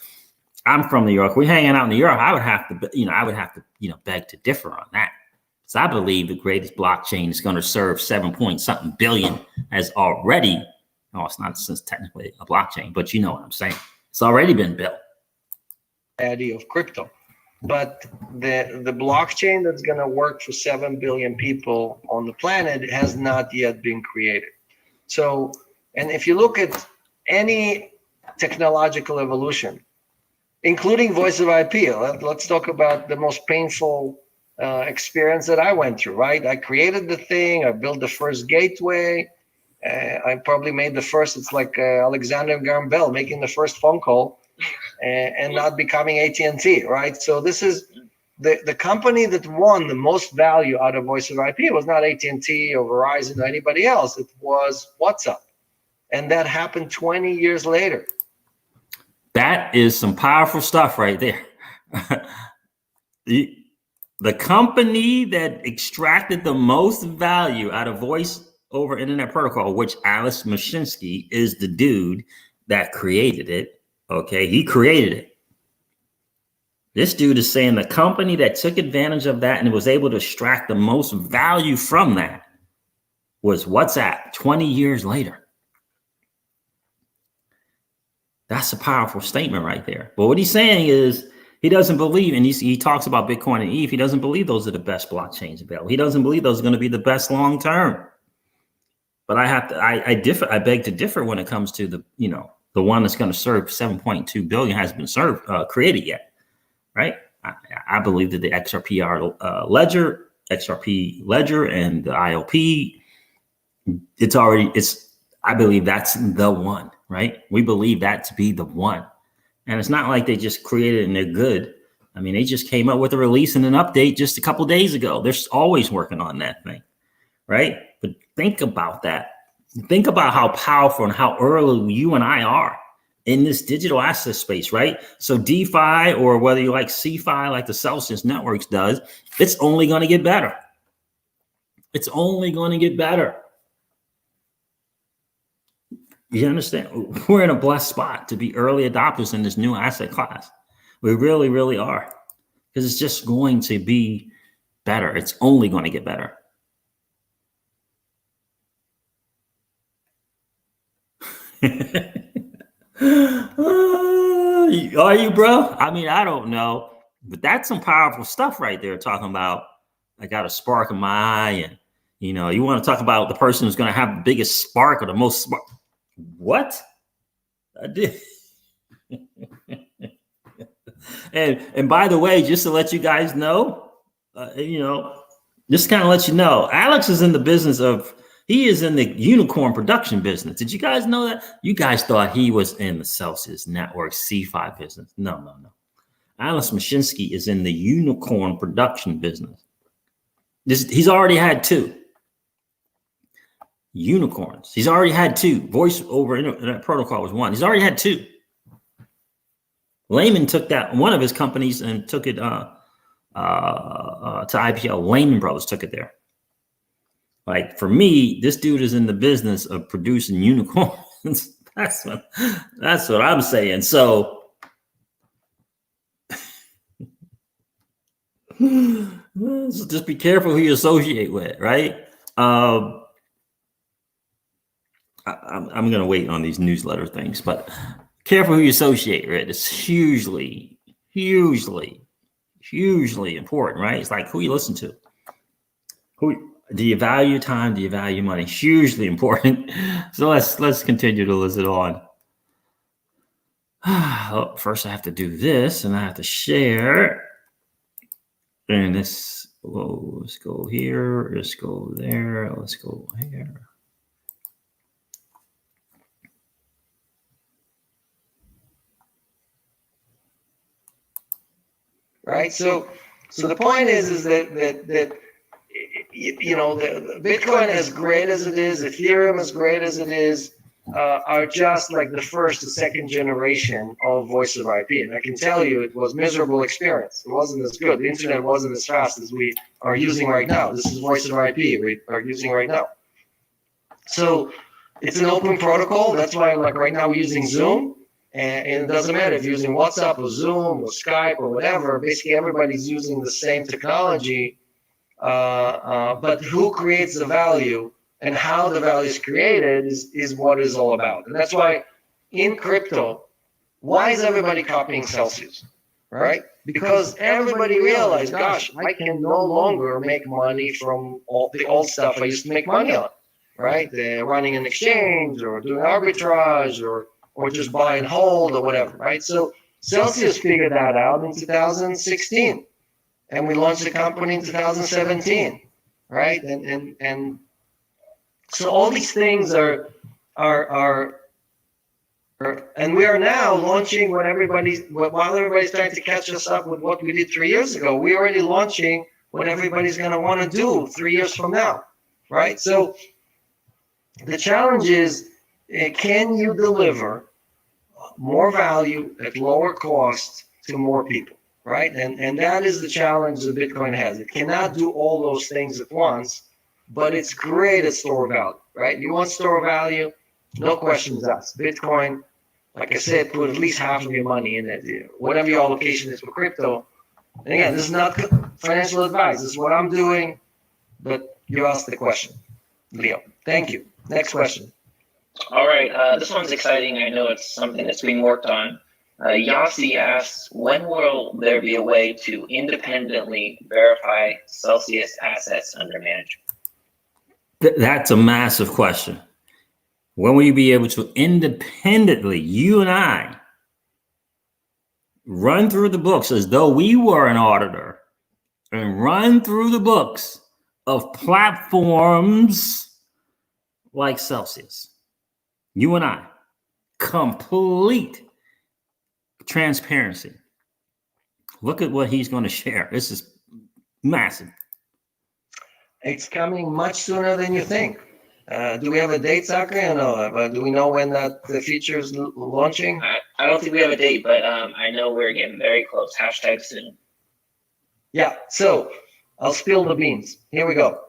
I'm from New York. We're hanging out in New York. I would have to, beg to differ on that. So I believe the greatest blockchain is going to serve 7-point-something billion has already. No, it's not since technically a blockchain, but you know what I'm saying. It's already been built. Of crypto, but the blockchain that's going to work for 7 billion people on the planet has not yet been created. So, and if you look at any technological evolution, including voice of IP, let's talk about the most painful experience that I went through, right? I created the thing. I built the first gateway. I probably made the first, it's like Alexander Graham Bell making the first phone call and not becoming AT&T, right? So this is the company that won the most value out of voice over IP was not AT&T or Verizon or anybody else. It was WhatsApp. And that happened 20 years later. That is some powerful stuff right there. The company that extracted the most value out of voice over internet protocol, which Alex Mashinsky is the dude that created it. Okay, he created it. This dude is saying the company that took advantage of that and was able to extract the most value from that was WhatsApp 20 years later. That's a powerful statement right there. But what he's saying is he doesn't believe, and he talks about Bitcoin and ETH. He doesn't believe those are the best blockchains available. He doesn't believe those are going to be the best long term. But I beg to differ when it comes to the one that's going to serve 7.2 billion hasn't been created yet. Right, I believe that the XRP ledger, and the IOP, I believe that's the one, right? We believe that to be the one, and it's not like they just created it and they're good. I mean, they just came up with a release and an update just a couple days ago. They're always working on that thing, right? But think about that. Think about how powerful and how early you and I are in this digital asset space, right? So DeFi, or whether you like CeFi, like the Celsius Networks does, it's only going to get better. It's only going to get better. You understand? We're in a blessed spot to be early adopters in this new asset class. We really, really are. Because it's just going to be better. It's only going to get better. Are you, bro? I mean, I don't know, but that's some powerful stuff right there. Talking about, I got a spark in my eye, and you want to talk about the person who's going to have the biggest spark or the most spark. What? I did. and by the way, just to let you guys know, just kind of let you know, Alex is in the business of. He is in the unicorn production business. Did you guys know that? You guys thought he was in the Celsius Network CeFi business. No. Alex Mashinsky is in the unicorn production business. He's already had 2 unicorns. He's already had 2. Voice over internet protocol was 1. He's already had 2. Lehman took that, one of his companies, and took it to IPO. Lehman Brothers took it there. Like, for me, this dude is in the business of producing unicorns. That's what I'm saying. So just be careful who you associate with, right? I'm going to wait on these newsletter things, but careful who you associate with. It's hugely, hugely, hugely important, right? It's like who you listen to. Do you value time? Do you value money? Hugely important. So let's continue to listen on. Oh, first I have to do this, and I have to share. And this. Whoa, let's go here. Let's go there. Let's go here. Right. So the point is that. The Bitcoin, as great as it is, Ethereum, as great as it is, are just like the first or second generation of voice over IP. And I can tell you, it was miserable experience. It wasn't as good. The internet wasn't as fast as we are using right now. This is voice over IP we are using right now. So it's an open protocol. That's why, like right now, we're using Zoom. And it doesn't matter if you're using WhatsApp or Zoom or Skype or whatever. Basically, everybody's using the same technology. But who creates the value and how the value is created is what it's all about. And that's why in crypto, why is everybody copying Celsius, right? Because everybody realized, gosh, I can no longer make money from all the old stuff I used to make money on, right? Running an exchange or doing arbitrage or just buy and hold or whatever, right? So Celsius figured that out in 2016. And we launched the company in 2017, right? And so all these things are And we are now launching while everybody's trying to catch us up with what we did 3 years ago. We're already launching what everybody's going to want to do 3 years from now, right? So the challenge is, can you deliver more value at lower cost to more people, right? And that is the challenge that Bitcoin has. It cannot do all those things at once, but it's great at store value, right? You want store value, no questions asked. Bitcoin, like I said, put at least half of your money in it, whatever your allocation is for crypto. And again, this is not financial advice. This is what I'm doing, but you asked the question, Leo. Thank you. Next question. All right, this one's exciting. I know it's something that's being worked on. Yossi asks, when will there be a way to independently verify Celsius assets under management? That's a massive question. When will you be able to independently, you and I, run through the books as though we were an auditor and run through the books of platforms like Celsius? You and I, complete transparency. Look at what he's going to share. This is massive. It's coming much sooner than you think. Do we have a date, Zachary? I know, but do we know when that feature is launching? I don't think we have a date, but I know we're getting very close. Hashtag soon. Yeah, so I'll spill the beans. Here we go.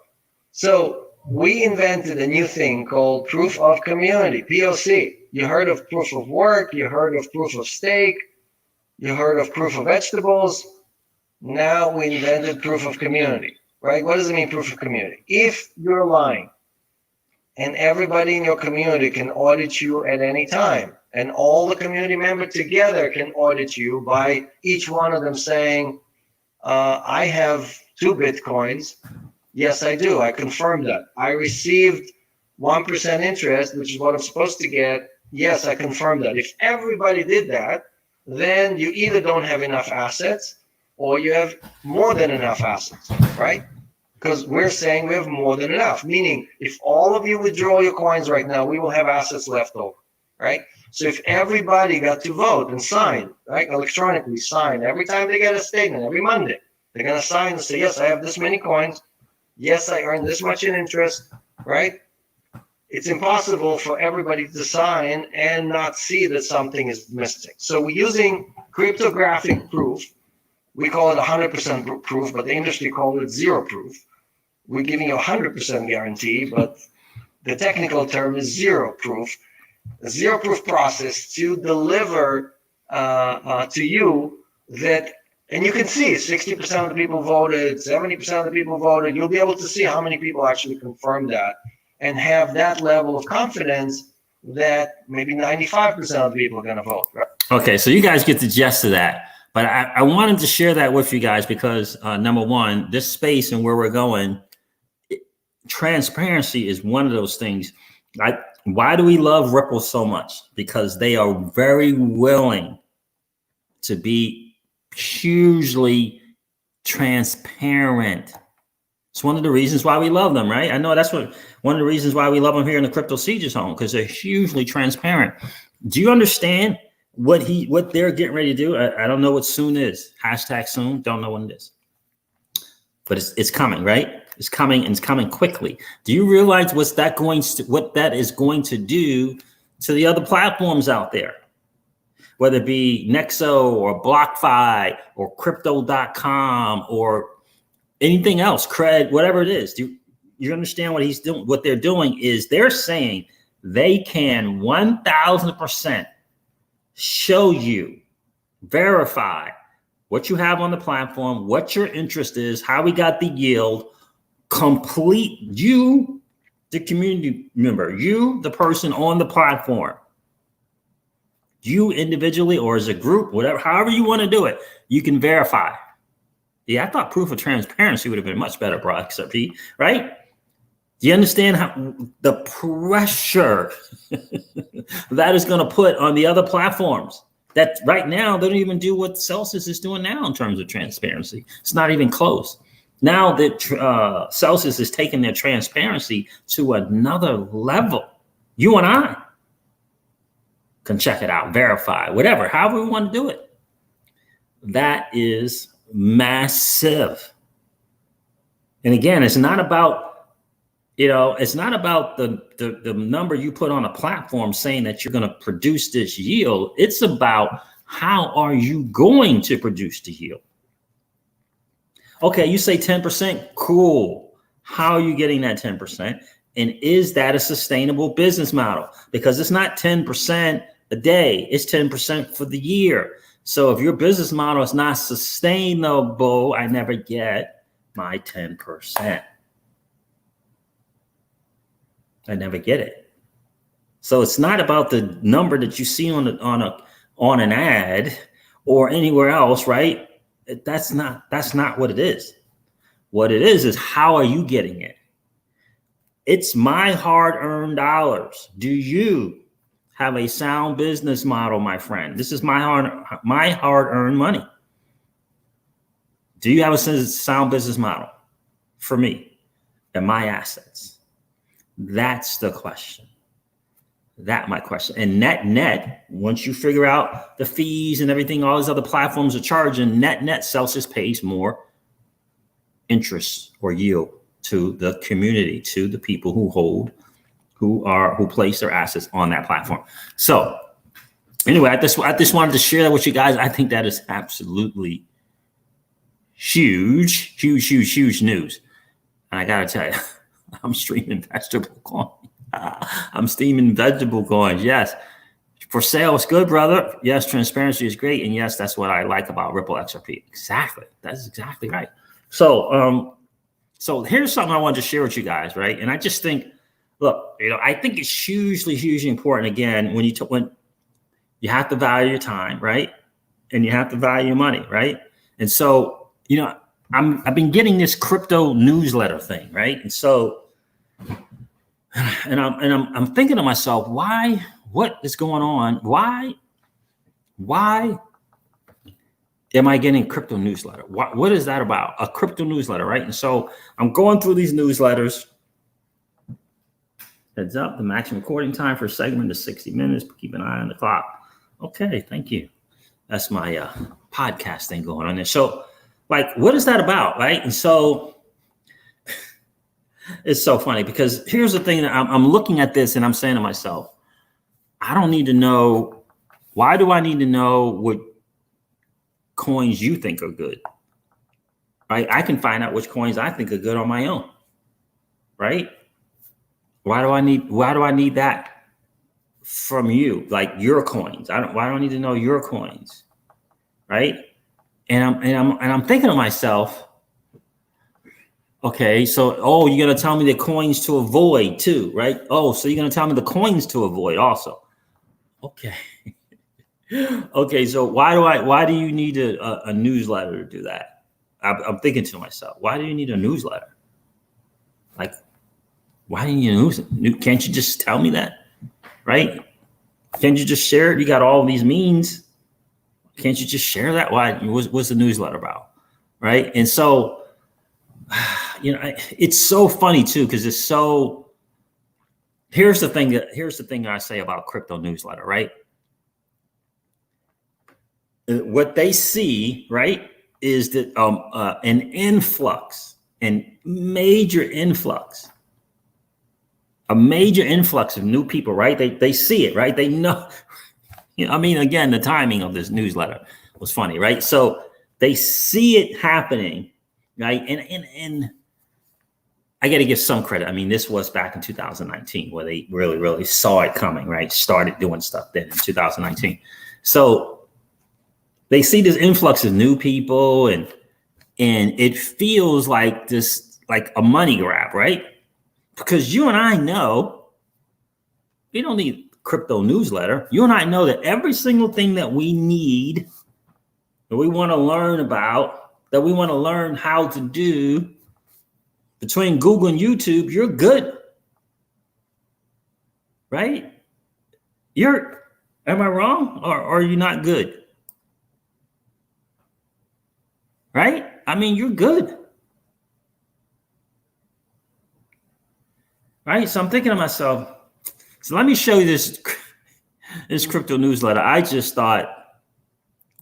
So we invented a new thing called proof of community, POC. You heard of proof of work, you heard of proof of stake, you heard of proof of vegetables. Now we invented proof of community, right? What does it mean, proof of community? If you're lying and everybody in your community can audit you at any time, and all the community members together can audit you by each one of them saying, I have 2 Bitcoins. Yes, I do. I confirm that. I received 1% interest, which is what I'm supposed to get. Yes, I confirm that. If everybody did that, then you either don't have enough assets or you have more than enough assets, right? Because we're saying we have more than enough, meaning if all of you withdraw your coins right now, we will have assets left over, right? So if everybody got to vote and sign, right, electronically sign, every time they get a statement, every Monday, they're going to sign and say, yes, I have this many coins. Yes, I earned this much in interest, right? It's impossible for everybody to sign and not see that something is missing. So we're using cryptographic proof. We call it 100% proof, but the industry calls it zero proof. We're giving you 100% guarantee, but the technical term is zero proof. A zero proof process to deliver to you that, and you can see 60% of the people voted, 70% of the people voted. You'll be able to see how many people actually confirm that and have that level of confidence that maybe 95% of the people are going to vote. Right? Okay, so you guys get the gist of that. But I wanted to share that with you guys because, number one, this space and where we're going, transparency is one of those things. Why do we love Ripple so much? Because they are very willing to be hugely transparent. It's one of the reasons why we love them, right? I know that's one of the reasons why we love them here in the Crypto Sieges home, because they're hugely transparent. Do you understand what they're getting ready to do? I don't know what soon is. Hashtag soon. Don't know when it is. But it's coming, right? It's coming, and it's coming quickly. Do you realize what that is going to do to the other platforms out there? Whether it be Nexo or BlockFi or Crypto.com or anything else, Cred, whatever it is. Do you understand what he's doing? What they're doing is they're saying they can 1,000% show you, verify what you have on the platform, what your interest is, how we got the yield, complete you, the community member, you, the person on the platform, you individually or as a group, whatever, however you want to do it, you can verify. Yeah, I thought proof of transparency would have been much better, bro, XRP, right? Do you understand how the pressure that is going to put on the other platforms that right now they don't even do what Celsius is doing now in terms of transparency? It's not even close. Now that Celsius is taking their transparency to another level, you and I can check it out, verify, whatever, however we want to do it. That is massive. And again, it's not about, it's not about the number you put on a platform saying that you're going to produce this yield. It's about how are you going to produce the yield? Okay, you say 10%, cool. How are you getting that 10%? And is that a sustainable business model? Because it's not 10% a day, it's 10% for the year. So if your business model is not sustainable, I never get my 10%. I never get it. So it's not about the number that you see on an ad or anywhere else, right? That's not what it is. What it is how are you getting it? It's my hard-earned dollars. Do you have a sound business model, my friend? This is my hard-earned money. Do you have a sound business model for me and my assets? That's the question. My question. And net, once you figure out the fees and everything, all these other platforms are charging, net Celsius pays more interest or yield to the community, to the people who place their assets on that platform. So anyway, I just wanted to share that with you guys. I think that is absolutely huge news. And I gotta tell you, I'm streaming vegetable coin. I'm steaming vegetable coins. Yes. For sale, it's good, brother. Yes, transparency is great. And yes, that's what I like about Ripple XRP. Exactly. That's exactly right. So here's something I wanted to share with you guys, right? And I just think, look, I think it's hugely important. Again, when you have to value your time, right? And you have to value your money, right? And so, I've been getting this crypto newsletter thing, right? And so, and I'm thinking to myself, what is going on? Why am I getting a crypto newsletter? What is that about? A crypto newsletter, right? And so I'm going through these newsletters. Heads up, the maximum recording time for a segment is 60 minutes. Keep an eye on the clock. Okay, thank you. That's my podcast thing going on there. So, what is that about, right? And so it's so funny because here's the thing that I'm looking at this and I'm saying to myself, I don't need to know. Why do I need to know what coins you think are good? Right? I can find out which coins I think are good on my own. Right? Why do I need that from you? Like your coins. Why do I need to know your coins? Right? And I'm thinking to myself, okay, so you're gonna tell me the coins to avoid too, right? So you're gonna tell me the coins to avoid also. Okay. Okay, so why do you need a newsletter to do that? I'm thinking to myself, why do you need a newsletter? Why do you need a newsletter? Can't you just tell me that? Right? Can't you just share it? You got all these means. Can't you just share that? What's the newsletter about? Right? And so, it's so funny too, because it's so, here's the thing that I say about crypto newsletter, right? What they see, right, is that an influx, a major influx of new people, right? They see it, right? They know, again, the timing of this newsletter was funny, right? So they see it happening, right? And I got to give some credit. This was back in 2019 where they really saw it coming, right? Started doing stuff then in 2019. So they see this influx of new people and it feels like this, like a money grab, right? Because you and I know we don't need crypto newsletter. You and I know that every single thing that we need, that we want to learn about, that we want to learn how to do, between Google and YouTube, you're good. Right? Am I wrong? Or are you not good? Right? You're good. Right? So I'm thinking to myself, so let me show you this. This crypto newsletter. I just thought,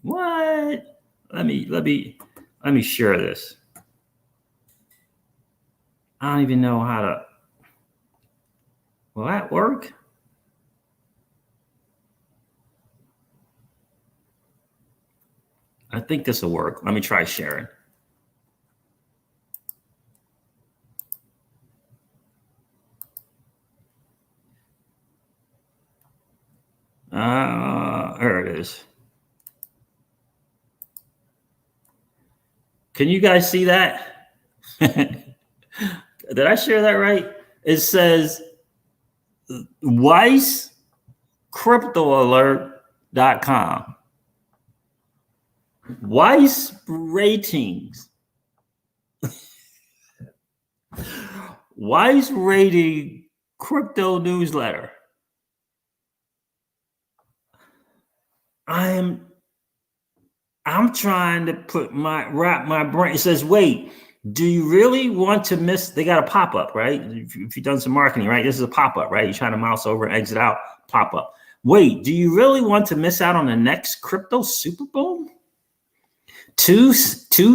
what? Let me share this. I don't even know how to. Will that work? I think this will work. Let me try sharing. There it is. Can you guys see that? Did I share that right? It says WeissCryptoAlert.com. Weiss ratings. Weiss rating crypto newsletter. I'm trying to wrap my brain. It says, wait, do you really want to miss? They got a pop-up, right? If you've done some marketing, right? This is a pop-up, right? You're trying to mouse over and exit out, pop-up. Wait, do you really want to miss out on the next crypto Super Bowl? Two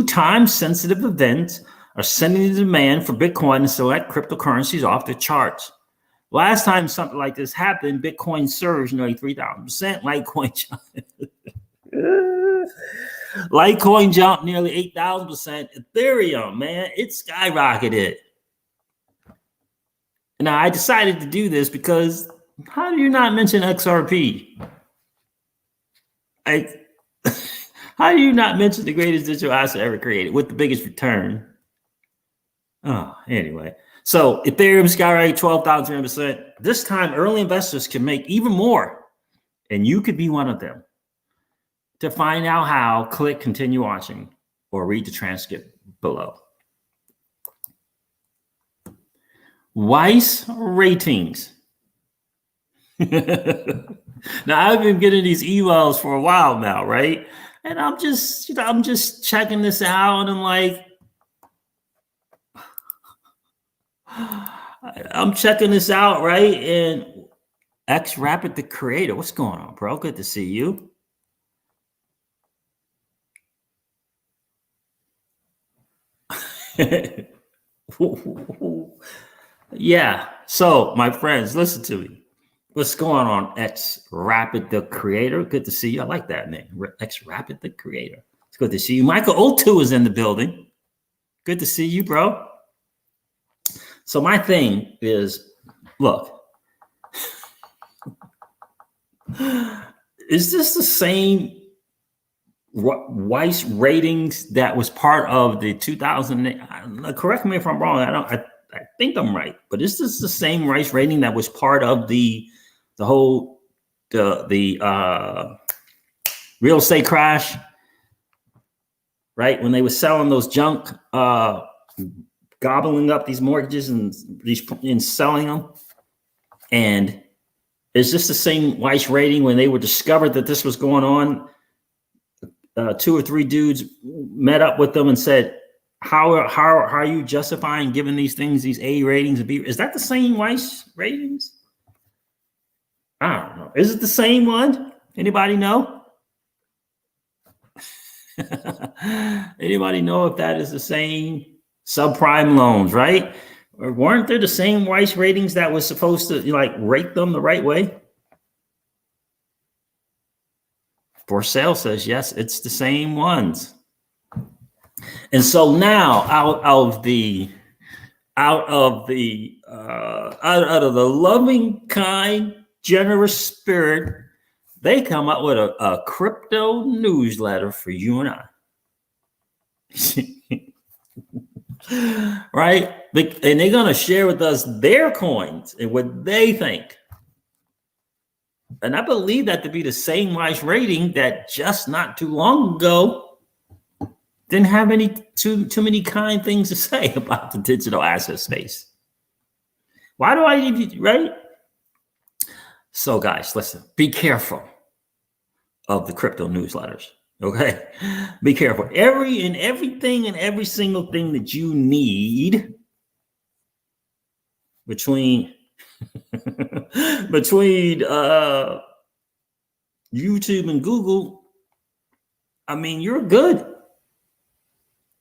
time sensitive events are sending the demand for Bitcoin and select cryptocurrencies off the charts. Last time something like this happened, Bitcoin surged nearly 3,000%. Litecoin jumped nearly 8,000%. Ethereum, man, it skyrocketed. Now, I decided to do this because how do you not mention XRP? How do you not mention the greatest digital asset ever created with the biggest return? Oh, anyway. So Ethereum skyrocketed 12,000%. This time, early investors can make even more, and you could be one of them. To find out how, click continue watching or read the transcript below. Weiss ratings. Now, I've been getting these emails for a while now, right? And I'm just checking this out, and I'm like, I'm checking this out, right? And X Rapid the creator, what's going on, bro? Good to see you. Yeah. So, my friends, listen to me. What's going on, X Rapid the creator? Good to see you. I like that name, X Rapid the creator. It's good to see you. Michael O2 is in the building. Good to see you, bro. So my thing is, look, is this the same Weiss ratings that was part of the 2000? Correct me if I'm wrong. I think I'm right, but is this the same Weiss rating that was part of the whole real estate crash, right? When they were selling those junk, gobbling up these mortgages and selling them. And is this the same Weiss rating when they were discovered that this was going on? 2 or 3 dudes met up with them and said, how are you justifying giving these things these A ratings and B? Is that the same Weiss ratings? I don't know. Is it the same one? Anybody know? Anybody know if that is the same subprime loans, right? Or weren't there the same Weiss ratings that was supposed to rate them the right way? For sale says yes, it's the same ones. And so now out of the loving, kind, generous spirit, they come up with a crypto newsletter for you and I. Right? And they're going to share with us their coins and what they think. And I believe that to be the same Weiss rating that just not too long ago didn't have too many kind things to say about the digital asset space. Why do I need you, right? So guys, listen, be careful of the crypto newsletters. Okay, be careful. Everything and every single thing that you need between YouTube and Google, I mean, you're good.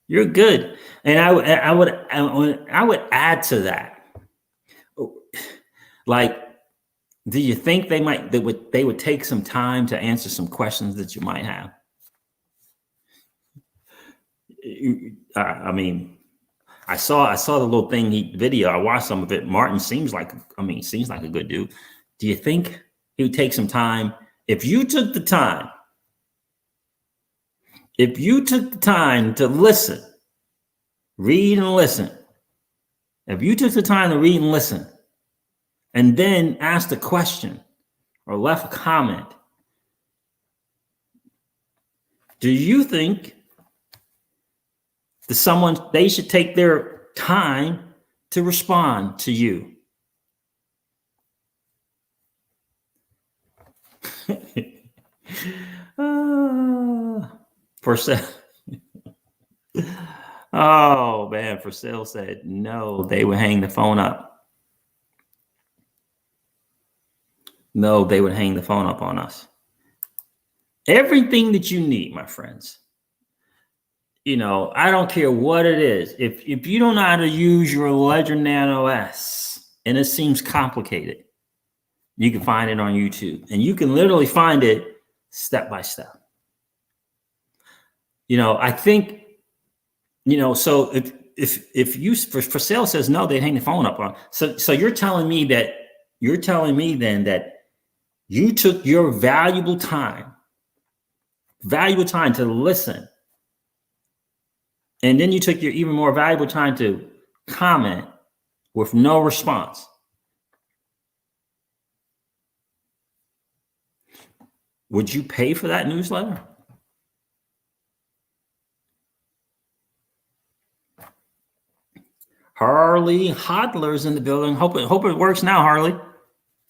You're good. And I would add to that. Like, do you think they would take some time to answer some questions that you might have? I mean, I saw the little video. I watched some of it. Martin seems like a good dude. Do you think he would take some time if you took the time? If you took the time to listen, read and listen. If you took the time to read and listen, and then asked a question or left a comment, do you think that they should take their time to respond to you? For sale. Oh man, for sale said no, they would hang the phone up. No, they would hang the phone up on us. Everything that you need, my friends. I don't care what it is. If you don't know how to use your Ledger Nano S and it seems complicated, you can find it on YouTube, and you can literally find it step by step. I think, so if you for sale says no, they hang the phone up on. So you're telling me then that you took your valuable time to listen, and then you took your even more valuable time to comment with no response. Would you pay for that newsletter? Harley Hodler's in the building. Hope it works now, Harley.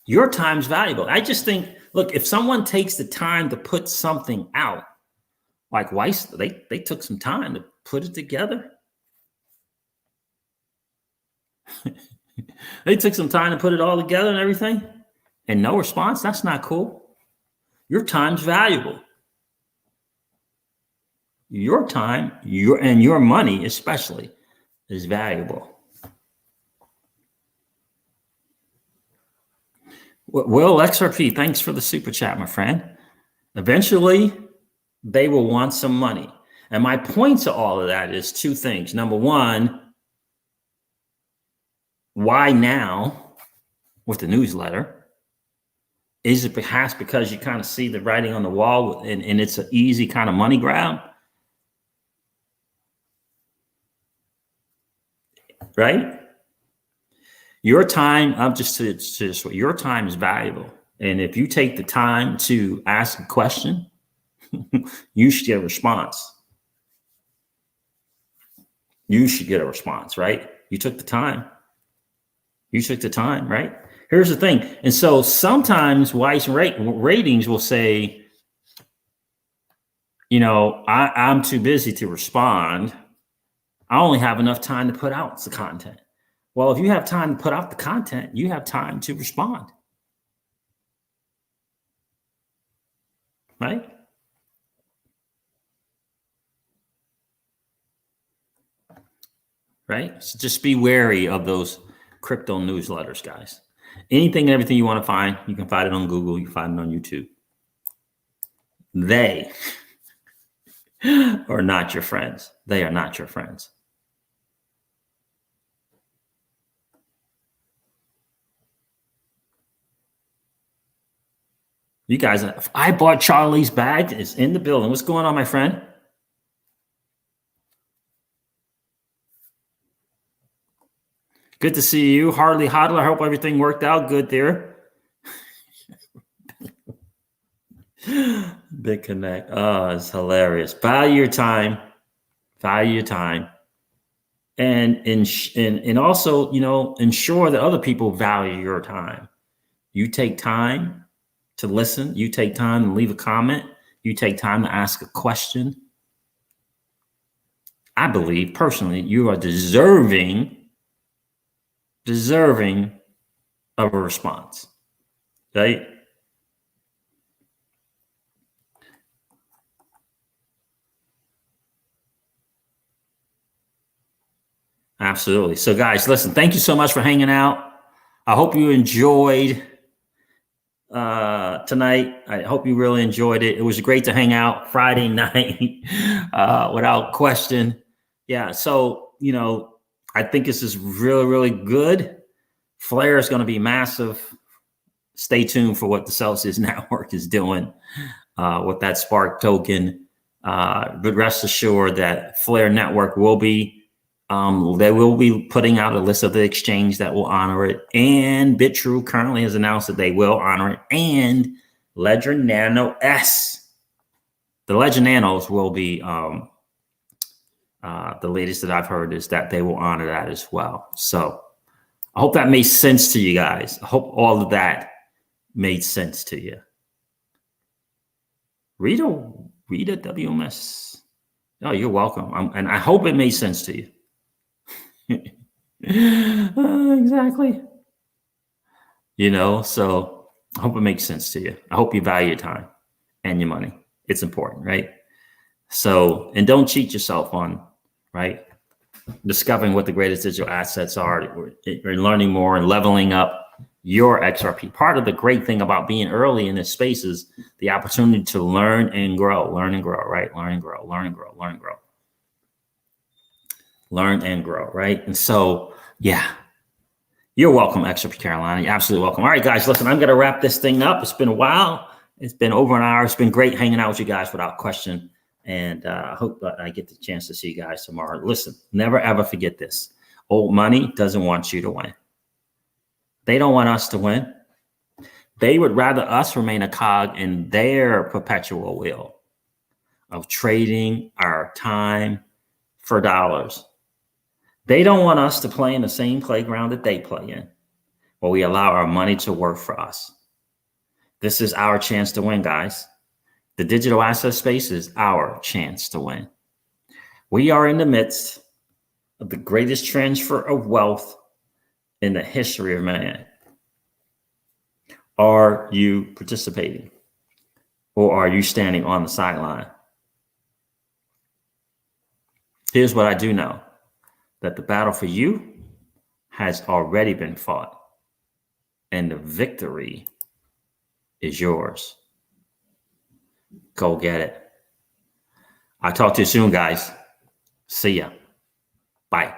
Your time's valuable. I just think, look, if someone takes the time to put something out, like Weiss, they took some time to put it together. They took some time to put it all together and everything, and no response. That's not cool. Your time's valuable. Your time, your money especially, is valuable. Will XRP, thanks for the super chat, my friend. Eventually, they will want some money. And my point to all of that is two things. Number one, why now with the newsletter? Is it perhaps because you kind of see the writing on the wall and it's an easy kind of money grab? Right? Your time, your time is valuable. And if you take the time to ask a question, you should get a response. You should get a response, right? You took the time. You took the time, right? Here's the thing. And so sometimes Weiss ratings will say, I'm too busy to respond. I only have enough time to put out the content. Well, if you have time to put out the content, you have time to respond. Right? Right? So just be wary of those crypto newsletters, guys. Anything and everything you want to find, you can find it on Google, you can find it on YouTube. They are not your friends. They are not your friends. You guys, I bought Charlie's bag. It's in the building. What's going on, my friend? Good to see you, Harley Hodler. I hope everything worked out good there. Big Connect. Oh, it's hilarious. Value your time. Value your time. And also, ensure that other people value your time. You take time to listen. You take time to leave a comment. You take time to ask a question. I believe personally you are deserving of a response, right? Absolutely. So, guys, listen, thank you so much for hanging out. I hope you enjoyed tonight. I hope you really enjoyed it. It was great to hang out Friday night without question. Yeah. So, I think this is really, really good. Flare is going to be massive. Stay tuned for what the Celsius network is doing with that Spark token. But rest assured that Flare Network will be they will be putting out a list of the exchange that will honor it. And BitTrue currently has announced that they will honor it. And Ledger Nano S. The Ledger Nanos will be the latest that I've heard is that they will honor that as well. So I hope that made sense to you guys. I hope all of that made sense to you. Rita WMS. Oh, you're welcome. And I hope it made sense to you. Exactly. So I hope it makes sense to you. I hope you value your time and your money. It's important, right? So, and don't cheat yourself on, right? Discovering what the greatest digital assets are, or learning more and leveling up your XRP. Part of the great thing about being early in this space is the opportunity to learn and grow, right? Learn and grow, learn and grow. Learn and grow, right? And so, yeah, you're welcome, XRP Carolina. You're absolutely welcome. All right, guys, listen, I'm going to wrap this thing up. It's been a while. It's been over an hour. It's been great hanging out with you guys without question. And I hope I get the chance to see you guys tomorrow. Listen, never, ever forget this. Old money doesn't want you to win. They don't want us to win. They would rather us remain a cog in their perpetual wheel of trading our time for dollars. They don't want us to play in the same playground that they play in, where we allow our money to work for us. This is our chance to win, guys. The digital asset space is our chance to win. We are in the midst of the greatest transfer of wealth in the history of man. Are you participating? Or are you standing on the sideline? Here's what I do know. That the battle for you has already been fought. And the victory is yours. Go get it. I'll talk to you soon, guys. See ya. Bye.